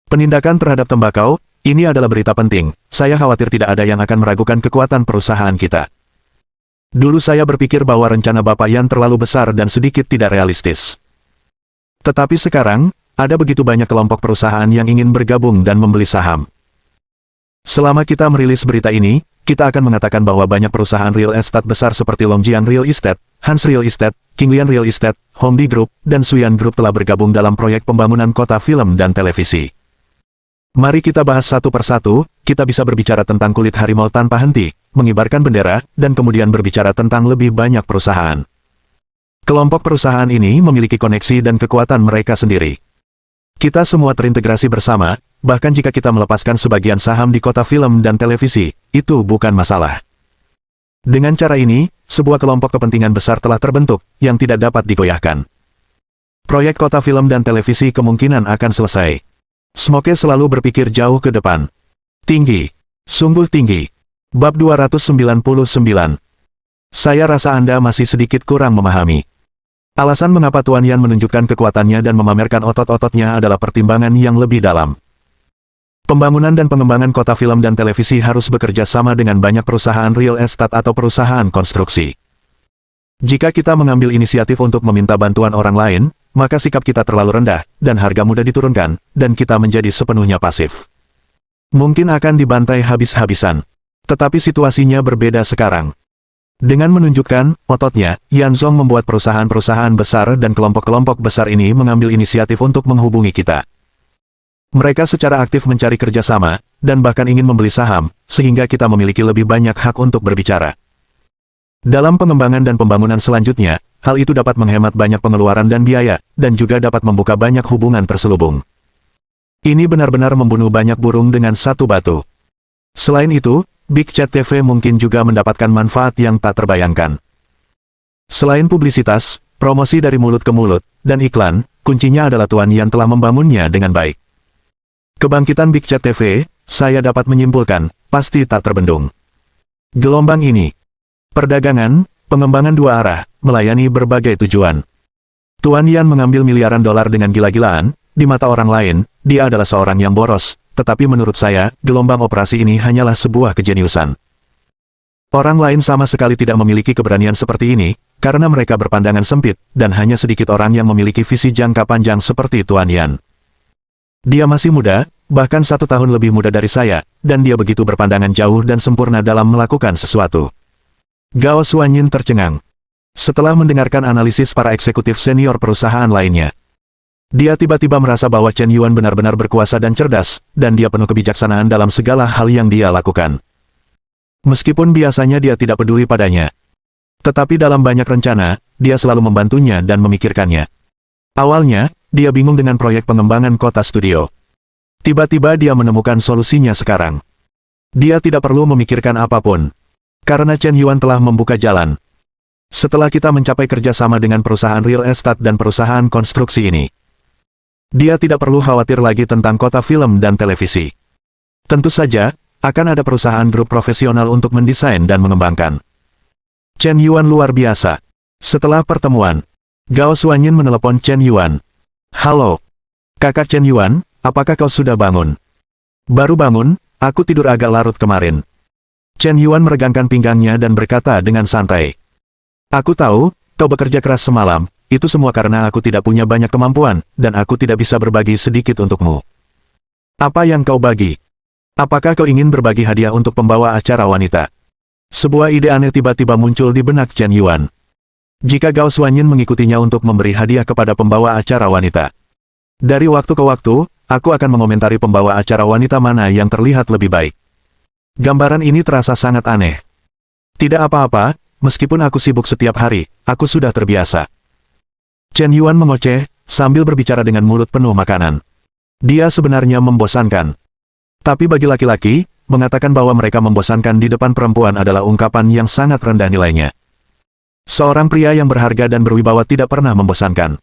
[SPEAKER 1] Penindakan terhadap tembakau, ini adalah berita penting. Saya khawatir tidak ada yang akan meragukan kekuatan perusahaan kita. Dulu saya berpikir bahwa rencana Bapak Yan terlalu besar dan sedikit tidak realistis. Tetapi sekarang, ada begitu banyak kelompok perusahaan yang ingin bergabung dan membeli saham. Selama kita merilis berita ini, kita akan mengatakan bahwa banyak perusahaan real estate besar seperti Longjiang Real Estate, Hans Real Estate, Qinglian Real Estate, Hongdi Group, dan Suyan Group telah bergabung dalam proyek pembangunan kota film dan televisi. Mari kita bahas satu persatu, kita bisa berbicara tentang kulit harimau tanpa henti, mengibarkan bendera, dan kemudian berbicara tentang lebih banyak perusahaan. Kelompok perusahaan ini memiliki koneksi dan kekuatan mereka sendiri. Kita semua terintegrasi bersama, bahkan jika kita melepaskan sebagian saham di kota film dan televisi, itu bukan masalah. Dengan cara ini, sebuah kelompok kepentingan besar telah terbentuk, yang tidak dapat digoyahkan. Proyek kota film dan televisi kemungkinan akan selesai. Smoke selalu berpikir jauh ke depan. Tinggi. Sungguh tinggi. Bab 299. Saya rasa Anda masih sedikit kurang memahami. Alasan mengapa Tuan Yan menunjukkan kekuatannya dan memamerkan otot-ototnya adalah pertimbangan yang lebih dalam. Pembangunan dan pengembangan kota film dan televisi harus bekerja sama dengan banyak perusahaan real estate atau perusahaan konstruksi. Jika kita mengambil inisiatif untuk meminta bantuan orang lain, maka sikap kita terlalu rendah, dan harga mudah diturunkan, dan kita menjadi sepenuhnya pasif. Mungkin akan dibantai habis-habisan. Tetapi situasinya berbeda sekarang. Dengan menunjukkan ototnya, Yan Zong membuat perusahaan-perusahaan besar dan kelompok-kelompok besar ini mengambil inisiatif untuk menghubungi kita. Mereka secara aktif mencari kerjasama, dan bahkan ingin membeli saham, sehingga kita memiliki lebih banyak hak untuk berbicara. Dalam pengembangan dan pembangunan selanjutnya, hal itu dapat menghemat banyak pengeluaran dan biaya, dan juga dapat membuka banyak hubungan terselubung. Ini benar-benar membunuh banyak burung dengan satu batu. Selain itu, Big Chat TV mungkin juga mendapatkan manfaat yang tak terbayangkan. Selain publisitas, promosi dari mulut ke mulut, dan iklan, kuncinya adalah Tuan Yan telah membangunnya dengan baik. Kebangkitan Big Chat TV, saya dapat menyimpulkan, pasti tak terbendung. Gelombang ini. Perdagangan, pengembangan dua arah, melayani berbagai tujuan. Tuan Yan mengambil miliaran dolar dengan gila-gilaan, di mata orang lain, dia adalah seorang yang boros, tetapi menurut saya, gelombang operasi ini hanyalah sebuah kejeniusan. Orang lain sama sekali tidak memiliki keberanian seperti ini, karena mereka berpandangan sempit, dan hanya sedikit orang yang memiliki visi jangka panjang seperti Tuan Yan. Dia masih muda, bahkan 1 tahun lebih muda dari saya, dan dia begitu berpandangan jauh dan sempurna dalam melakukan sesuatu. Gao Suanyin tercengang. Setelah mendengarkan analisis para eksekutif senior perusahaan lainnya, dia tiba-tiba merasa bahwa Chen Yuan benar-benar berkuasa dan cerdas, dan dia penuh kebijaksanaan dalam segala hal yang dia lakukan. Meskipun biasanya dia tidak peduli padanya. Tetapi dalam banyak rencana, dia selalu membantunya dan memikirkannya. Awalnya, dia bingung dengan proyek pengembangan kota studio. Tiba-tiba dia menemukan solusinya sekarang. Dia tidak perlu memikirkan apapun. Karena Chen Yuan telah membuka jalan. Setelah kita mencapai kerjasama dengan perusahaan real estate dan perusahaan konstruksi ini, Dia tidak perlu khawatir lagi tentang kota film dan televisi. Tentu saja, akan ada perusahaan grup profesional untuk mendesain dan mengembangkan. Chen Yuan luar biasa. Setelah pertemuan, Gao Xuanyin menelepon Chen Yuan. Halo, kakak Chen Yuan, apakah kau sudah bangun? Baru bangun, aku tidur agak larut kemarin. Chen Yuan meregangkan pinggangnya dan berkata dengan santai. Aku tahu, kau bekerja keras semalam, itu semua karena aku tidak punya banyak kemampuan, dan aku tidak bisa berbagi sedikit untukmu. Apa yang kau bagi? Apakah kau ingin berbagi hadiah untuk pembawa acara wanita? Sebuah ide aneh tiba-tiba muncul di benak Chen Yuan. Jika Gao Xuanyin mengikutinya untuk memberi hadiah kepada pembawa acara wanita. Dari waktu ke waktu, aku akan mengomentari pembawa acara wanita mana yang terlihat lebih baik. Gambaran ini terasa sangat aneh. Tidak apa-apa, meskipun aku sibuk setiap hari, aku sudah terbiasa. Chen Yuan mengoceh, sambil berbicara dengan mulut penuh makanan. Dia sebenarnya membosankan. Tapi bagi laki-laki, mengatakan bahwa mereka membosankan di depan perempuan adalah ungkapan yang sangat rendah nilainya. Seorang pria yang berharga dan berwibawa tidak pernah membosankan.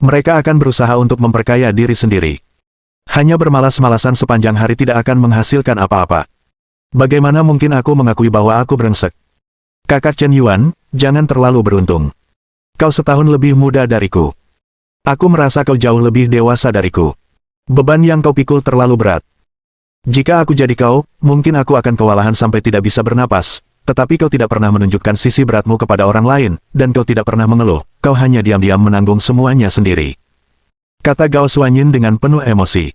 [SPEAKER 1] Mereka akan berusaha untuk memperkaya diri sendiri. Hanya bermalas-malasan sepanjang hari tidak akan menghasilkan apa-apa. Bagaimana mungkin aku mengakui bahwa aku brengsek? Kakak Chen Yuan, jangan terlalu beruntung. Kau setahun lebih muda dariku. Aku merasa kau jauh lebih dewasa dariku. Beban yang kau pikul terlalu berat. Jika aku jadi kau, mungkin aku akan kewalahan sampai tidak bisa bernapas, tetapi kau tidak pernah menunjukkan sisi beratmu kepada orang lain, dan kau tidak pernah mengeluh, kau hanya diam-diam menanggung semuanya sendiri. Kata Gao Xuanyin dengan penuh emosi.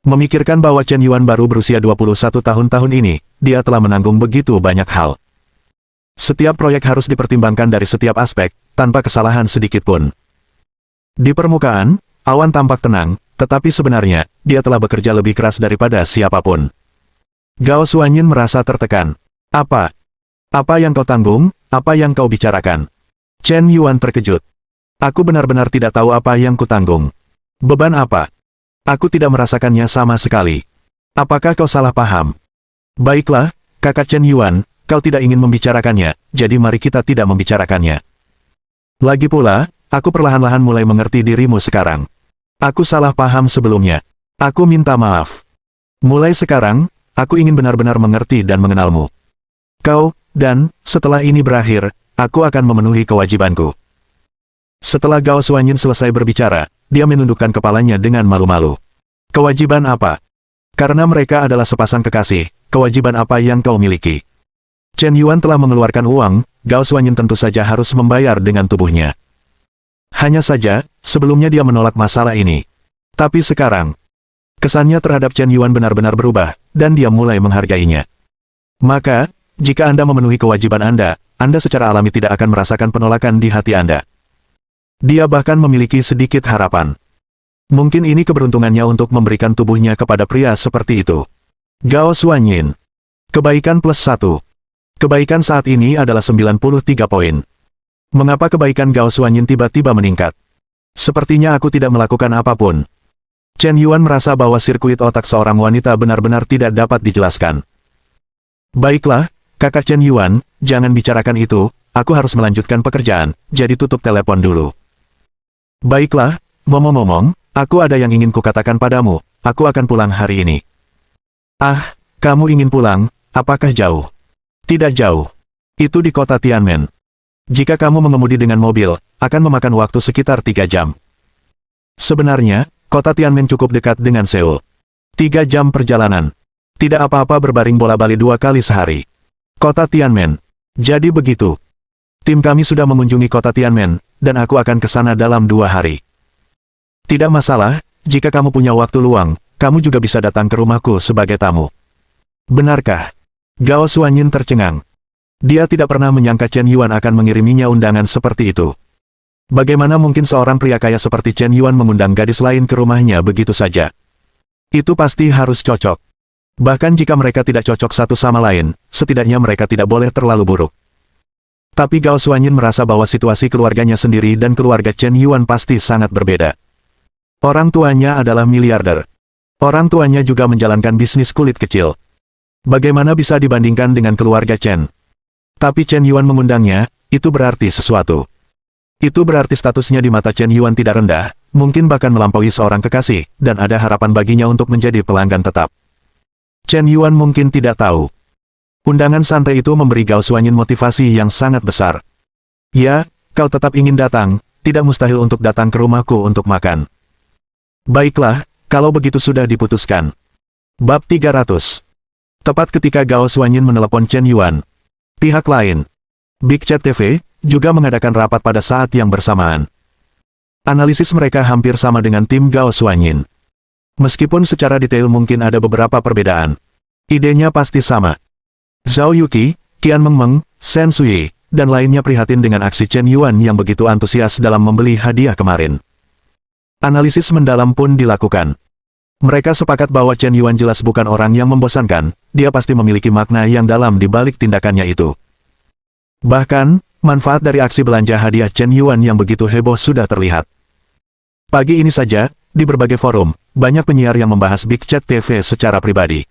[SPEAKER 1] Memikirkan bahwa Chen Yuan baru berusia 21 tahun ini, dia telah menanggung begitu banyak hal. Setiap proyek harus dipertimbangkan dari setiap aspek, tanpa kesalahan sedikit pun. Di permukaan, awan tampak tenang, tetapi sebenarnya, dia telah bekerja lebih keras daripada siapapun. Gao Xuanyin merasa tertekan. Apa? Apa yang kau tanggung? Apa yang kau bicarakan? Chen Yuan terkejut. Aku benar-benar tidak tahu apa yang kutanggung. Beban apa? Aku tidak merasakannya sama sekali. Apakah kau salah paham? Baiklah, kakak Chen Yuan, kau tidak ingin membicarakannya, jadi mari kita tidak membicarakannya. Lagi pula, aku perlahan-lahan mulai mengerti dirimu sekarang. Aku salah paham sebelumnya. Aku minta maaf. Mulai sekarang, aku ingin benar-benar mengerti dan mengenalmu. Kau, dan, setelah ini berakhir, aku akan memenuhi kewajibanku. Setelah Gao Xuanyin selesai berbicara, dia menundukkan kepalanya dengan malu-malu. Kewajiban apa? Karena mereka adalah sepasang kekasih, kewajiban apa yang kau miliki? Chen Yuan telah mengeluarkan uang, Gao Xuanyin tentu saja harus membayar dengan tubuhnya. Hanya saja, sebelumnya dia menolak masalah ini. Tapi sekarang, kesannya terhadap Chen Yuan benar-benar berubah, dan dia mulai menghargainya. Maka, jika Anda memenuhi kewajiban Anda secara alami tidak akan merasakan penolakan di hati Anda. Dia bahkan memiliki sedikit harapan. Mungkin ini keberuntungannya untuk memberikan tubuhnya kepada pria seperti itu. Gao Xuanyin. Kebaikan plus 1. Kebaikan saat ini adalah 93 poin. Mengapa kebaikan Gao Xuanyin tiba-tiba meningkat? Sepertinya aku tidak melakukan apapun. Chen Yuan merasa bahwa sirkuit otak seorang wanita benar-benar tidak dapat dijelaskan. Baiklah, kakak Chen Yuan, jangan bicarakan itu, aku harus melanjutkan pekerjaan, jadi tutup telepon dulu. Baiklah, ngomong-ngomong, aku ada yang ingin kukatakan padamu, aku akan pulang hari ini. Ah, kamu ingin pulang, apakah jauh? Tidak jauh. Itu di kota Tianmen. Jika kamu mengemudi dengan mobil, akan memakan waktu sekitar 3 jam. Sebenarnya, kota Tianmen cukup dekat dengan Seoul. 3 jam perjalanan. Tidak apa-apa berbaring bola-bali 2 kali sehari. Kota Tianmen. Jadi begitu. Tim kami sudah mengunjungi kota Tianmen, dan aku akan ke sana dalam 2 hari. Tidak masalah, jika kamu punya waktu luang, kamu juga bisa datang ke rumahku sebagai tamu. Benarkah? Gao Xuanyin tercengang. Dia tidak pernah menyangka Chen Yuan akan mengiriminya undangan seperti itu. Bagaimana mungkin seorang pria kaya seperti Chen Yuan mengundang gadis lain ke rumahnya begitu saja? Itu pasti harus cocok. Bahkan jika mereka tidak cocok satu sama lain, setidaknya mereka tidak boleh terlalu buruk. Tapi Gao Xuanyin merasa bahwa situasi keluarganya sendiri dan keluarga Chen Yuan pasti sangat berbeda. Orang tuanya adalah miliarder. Orang tuanya juga menjalankan bisnis kulit kecil. Bagaimana bisa dibandingkan dengan keluarga Chen? Tapi Chen Yuan mengundangnya, itu berarti sesuatu. Itu berarti statusnya di mata Chen Yuan tidak rendah, mungkin bahkan melampaui seorang kekasih, dan ada harapan baginya untuk menjadi pelanggan tetap. Chen Yuan mungkin tidak tahu. Undangan santai itu memberi Gao Xuanyin motivasi yang sangat besar. Ya, kau tetap ingin datang, tidak mustahil untuk datang ke rumahku untuk makan. Baiklah, kalau begitu sudah diputuskan. Bab 300. Tepat ketika Gao Xuanyin menelepon Chen Yuan, pihak lain, Big Chat TV, juga mengadakan rapat pada saat yang bersamaan. Analisis mereka hampir sama dengan tim Gao Xuanyin. Meskipun secara detail mungkin ada beberapa perbedaan, idenya pasti sama. Zhao Yuqi, Qian Mengmeng, Shen Sui, dan lainnya prihatin dengan aksi Chen Yuan yang begitu antusias dalam membeli hadiah kemarin. Analisis mendalam pun dilakukan. Mereka sepakat bahwa Chen Yuan jelas bukan orang yang membosankan, dia pasti memiliki makna yang dalam di balik tindakannya itu. Bahkan, manfaat dari aksi belanja hadiah Chen Yuan yang begitu heboh sudah terlihat. Pagi ini saja, di berbagai forum, banyak penyiar yang membahas Big Chat TV secara pribadi.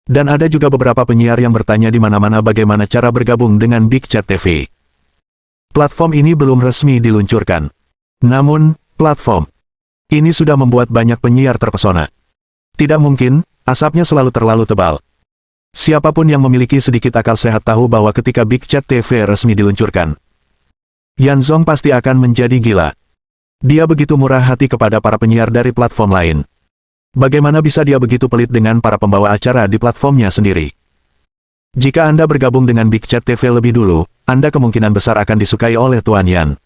[SPEAKER 1] Dan ada juga beberapa penyiar yang bertanya di mana-mana bagaimana cara bergabung dengan Big Chat TV. Platform ini belum resmi diluncurkan. Namun, platform ini sudah membuat banyak penyiar terpesona. Tidak mungkin, asapnya selalu terlalu tebal. Siapapun yang memiliki sedikit akal sehat tahu bahwa ketika Big Chat TV resmi diluncurkan, Yan Zong pasti akan menjadi gila. Dia begitu murah hati kepada para penyiar dari platform lain. Bagaimana bisa dia begitu pelit dengan para pembawa acara di platformnya sendiri? Jika Anda bergabung dengan Big Chat TV lebih dulu, Anda kemungkinan besar akan disukai oleh Tuan Yan.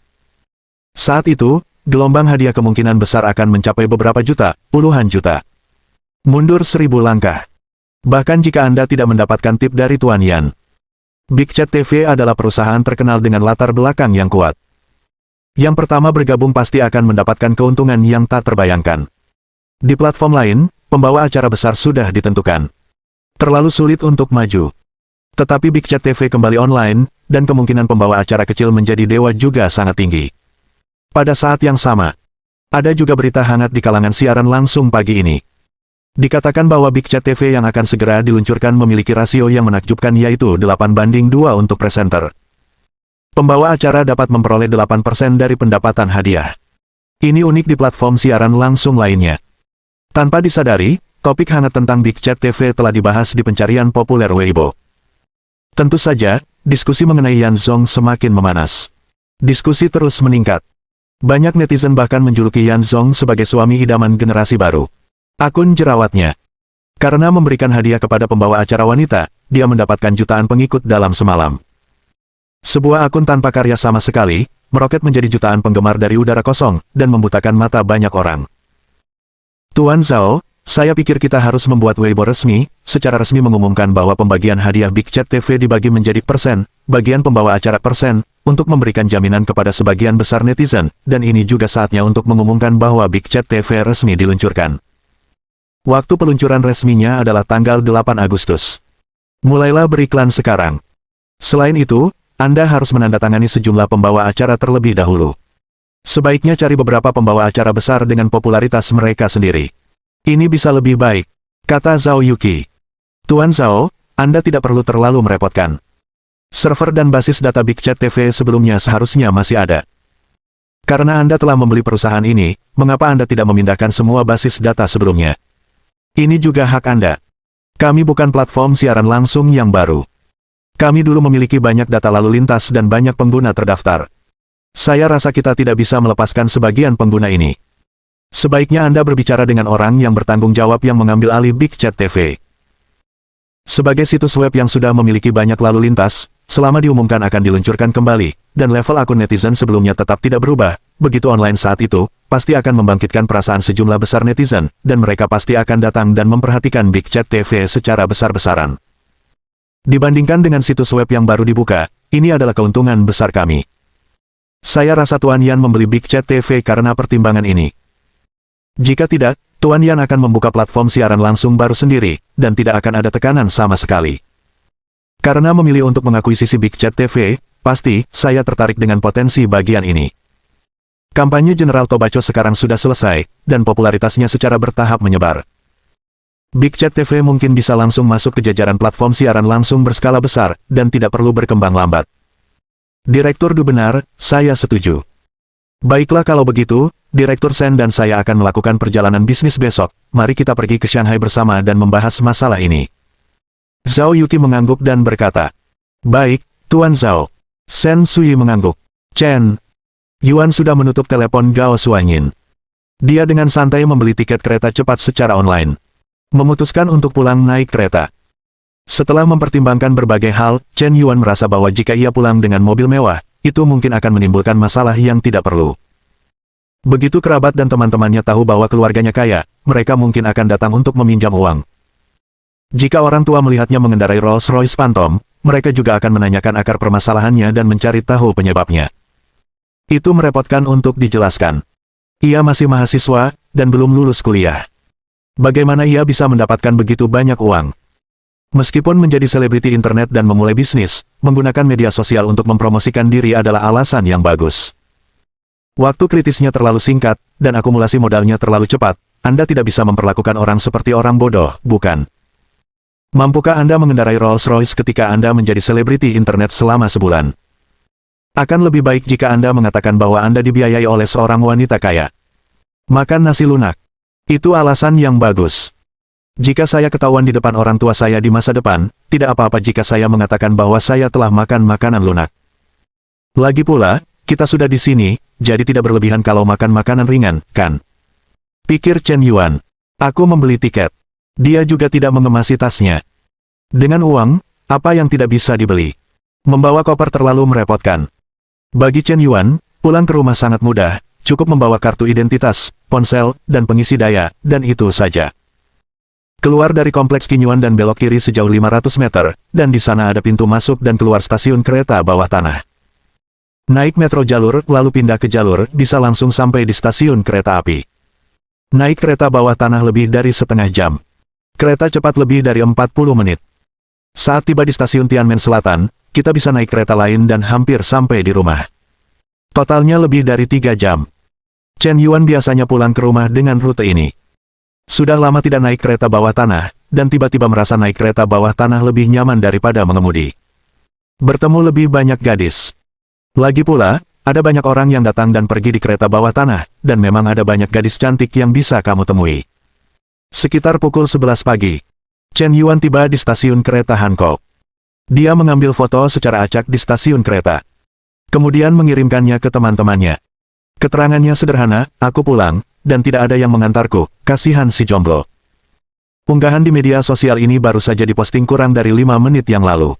[SPEAKER 1] Saat itu, gelombang hadiah kemungkinan besar akan mencapai beberapa juta, puluhan juta. Mundur 1000 langkah. Bahkan jika Anda tidak mendapatkan tip dari Tuan Yan, Big Chat TV adalah perusahaan terkenal dengan latar belakang yang kuat. Yang pertama bergabung pasti akan mendapatkan keuntungan yang tak terbayangkan. Di platform lain, pembawa acara besar sudah ditentukan. Terlalu sulit untuk maju. Tetapi Big Chat TV kembali online, dan kemungkinan pembawa acara kecil menjadi dewa juga sangat tinggi. Pada saat yang sama, ada juga berita hangat di kalangan siaran langsung pagi ini. Dikatakan bahwa Big Chat TV yang akan segera diluncurkan memiliki rasio yang menakjubkan yaitu 8:2 untuk presenter. Pembawa acara dapat memperoleh 8% dari pendapatan hadiah. Ini unik di platform siaran langsung lainnya. Tanpa disadari, topik hangat tentang Big Chat TV telah dibahas di pencarian populer Weibo. Tentu saja, diskusi mengenai Yan Zong semakin memanas. Diskusi terus meningkat. Banyak netizen bahkan menjuluki Yan Zong sebagai suami idaman generasi baru. Akun jerawatnya. Karena memberikan hadiah kepada pembawa acara wanita, dia mendapatkan jutaan pengikut dalam semalam. Sebuah akun tanpa karya sama sekali, meroket menjadi jutaan penggemar dari udara kosong, dan membutakan mata banyak orang. Tuan Zhao, saya pikir kita harus membuat Weibo resmi, secara resmi mengumumkan bahwa pembagian hadiah Big Chat TV dibagi menjadi persen, bagian pembawa acara persen, untuk memberikan jaminan kepada sebagian besar netizen, dan ini juga saatnya untuk mengumumkan bahwa Big Chat TV resmi diluncurkan. Waktu peluncuran resminya adalah tanggal 8 Agustus. Mulailah beriklan sekarang. Selain itu, Anda harus menandatangani sejumlah pembawa acara terlebih dahulu. Sebaiknya cari beberapa pembawa acara besar dengan popularitas mereka sendiri. Ini bisa lebih baik, kata Zhao Yuqi. Tuan Zhao, Anda tidak perlu terlalu merepotkan. Server dan basis data Big Chat TV sebelumnya seharusnya masih ada. Karena Anda telah membeli perusahaan ini, mengapa Anda tidak memindahkan semua basis data sebelumnya? Ini juga hak Anda. Kami bukan platform siaran langsung yang baru. Kami dulu memiliki banyak data lalu lintas dan banyak pengguna terdaftar. Saya rasa kita tidak bisa melepaskan sebagian pengguna ini. Sebaiknya Anda berbicara dengan orang yang bertanggung jawab yang mengambil alih Big Chat TV. Sebagai situs web yang sudah memiliki banyak lalu lintas, selama diumumkan akan diluncurkan kembali, dan level akun netizen sebelumnya tetap tidak berubah, begitu online saat itu, pasti akan membangkitkan perasaan sejumlah besar netizen, dan mereka pasti akan datang dan memperhatikan Big Chat TV secara besar-besaran. Dibandingkan dengan situs web yang baru dibuka, ini adalah keuntungan besar kami. Saya rasa Tuan Yan membeli Big Chat TV karena pertimbangan ini. Jika tidak, Tuan Yan akan membuka platform siaran langsung baru sendiri, dan tidak akan ada tekanan sama sekali. Karena memilih untuk mengakuisisi Big Chat TV, pasti, saya tertarik dengan potensi bagian ini. Kampanye Jenderal Tobacho sekarang sudah selesai, dan popularitasnya secara bertahap menyebar. Big Chat TV mungkin bisa langsung masuk ke jajaran platform siaran langsung berskala besar, dan tidak perlu berkembang lambat. Direktur Du benar, saya setuju. Baiklah kalau begitu, Direktur Sen dan saya akan melakukan perjalanan bisnis besok. Mari kita pergi ke Shanghai bersama dan membahas masalah ini. Zhao Yuqi mengangguk dan berkata, "Baik, Tuan Zhao." Sen Sui mengangguk. Chen Yuan sudah menutup telepon Gao Suanyin. Dia dengan santai membeli tiket kereta cepat secara online. Memutuskan untuk pulang naik kereta. Setelah mempertimbangkan berbagai hal, Chen Yuan merasa bahwa jika ia pulang dengan mobil mewah, itu mungkin akan menimbulkan masalah yang tidak perlu. Begitu kerabat dan teman-temannya tahu bahwa keluarganya kaya, mereka mungkin akan datang untuk meminjam uang. Jika orang tua melihatnya mengendarai Rolls-Royce Phantom, mereka juga akan menanyakan akar permasalahannya dan mencari tahu penyebabnya. Itu merepotkan untuk dijelaskan. Ia masih mahasiswa, dan belum lulus kuliah. Bagaimana ia bisa mendapatkan begitu banyak uang? Meskipun menjadi selebriti internet dan memulai bisnis, menggunakan media sosial untuk mempromosikan diri adalah alasan yang bagus. Waktu kritisnya terlalu singkat, dan akumulasi modalnya terlalu cepat, Anda tidak bisa memperlakukan orang seperti orang bodoh, bukan? Mampukah Anda mengendarai Rolls-Royce ketika Anda menjadi selebriti internet selama sebulan? Akan lebih baik jika Anda mengatakan bahwa Anda dibiayai oleh seorang wanita kaya. Makan nasi lunak. Itu alasan yang bagus. Jika saya ketahuan di depan orang tua saya di masa depan, tidak apa-apa jika saya mengatakan bahwa saya telah makan makanan lunak. Lagi pula, kita sudah di sini, jadi tidak berlebihan kalau makan makanan ringan, kan? Pikir Chen Yuan. Aku membeli tiket. Dia juga tidak mengemasi tasnya. Dengan uang, apa yang tidak bisa dibeli? Membawa koper terlalu merepotkan. Bagi Chen Yuan, pulang ke rumah sangat mudah, cukup membawa kartu identitas, ponsel, dan pengisi daya, dan itu saja. Keluar dari kompleks Qinyuan dan belok kiri sejauh 500 meter, dan di sana ada pintu masuk dan keluar stasiun kereta bawah tanah. Naik metro jalur, lalu pindah ke jalur, bisa langsung sampai di stasiun kereta api. Naik kereta bawah tanah lebih dari setengah jam. Kereta cepat lebih dari 40 menit. Saat tiba di stasiun Tianmen Selatan, kita bisa naik kereta lain dan hampir sampai di rumah. Totalnya lebih dari 3 jam. Chen Yuan biasanya pulang ke rumah dengan rute ini. Sudah lama tidak naik kereta bawah tanah, dan tiba-tiba merasa naik kereta bawah tanah lebih nyaman daripada mengemudi. Bertemu lebih banyak gadis. Lagi pula, ada banyak orang yang datang dan pergi di kereta bawah tanah, dan memang ada banyak gadis cantik yang bisa kamu temui. Sekitar pukul 11 pagi, Chen Yuan tiba di stasiun kereta Hankook. Dia mengambil foto secara acak di stasiun kereta. Kemudian mengirimkannya ke teman-temannya. Keterangannya sederhana, aku pulang, dan tidak ada yang mengantarku, kasihan si jomblo. Unggahan di media sosial ini baru saja diposting kurang dari 5 menit yang lalu.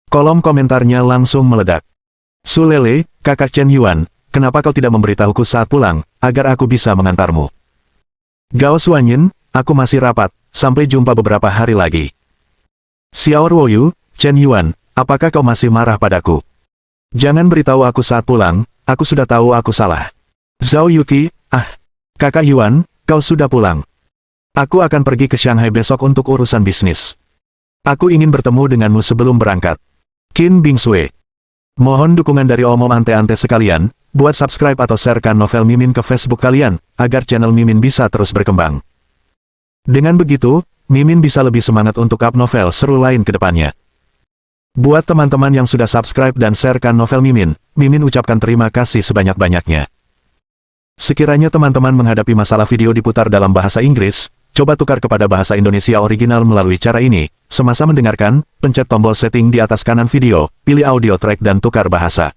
[SPEAKER 1] Kolom komentarnya langsung meledak. Sulele, kakak Chen Yuan, kenapa kau tidak memberitahuku saat pulang, agar aku bisa mengantarmu? Gao Suanyin, aku masih rapat, sampai jumpa beberapa hari lagi. Xiao Ruoyu, Chen Yuan, apakah kau masih marah padaku? Jangan beritahu aku saat pulang, aku sudah tahu aku salah. Zhao Yuqi, kakak Yuan, kau sudah pulang. Aku akan pergi ke Shanghai besok untuk urusan bisnis. Aku ingin bertemu denganmu sebelum berangkat. Qin Bingsui. Mohon dukungan dari omom ante-ante sekalian, buat subscribe atau sharekan novel Mimin ke Facebook kalian, agar channel Mimin bisa terus berkembang. Dengan begitu, Mimin bisa lebih semangat untuk up novel seru lain ke depannya. Buat teman-teman yang sudah subscribe dan sharekan novel Mimin, Mimin ucapkan terima kasih sebanyak-banyaknya. Sekiranya teman-teman menghadapi masalah video diputar dalam bahasa Inggris, coba tukar kepada bahasa Indonesia original melalui cara ini. Semasa mendengarkan, pencet tombol setting di atas kanan video, pilih audio track dan tukar bahasa.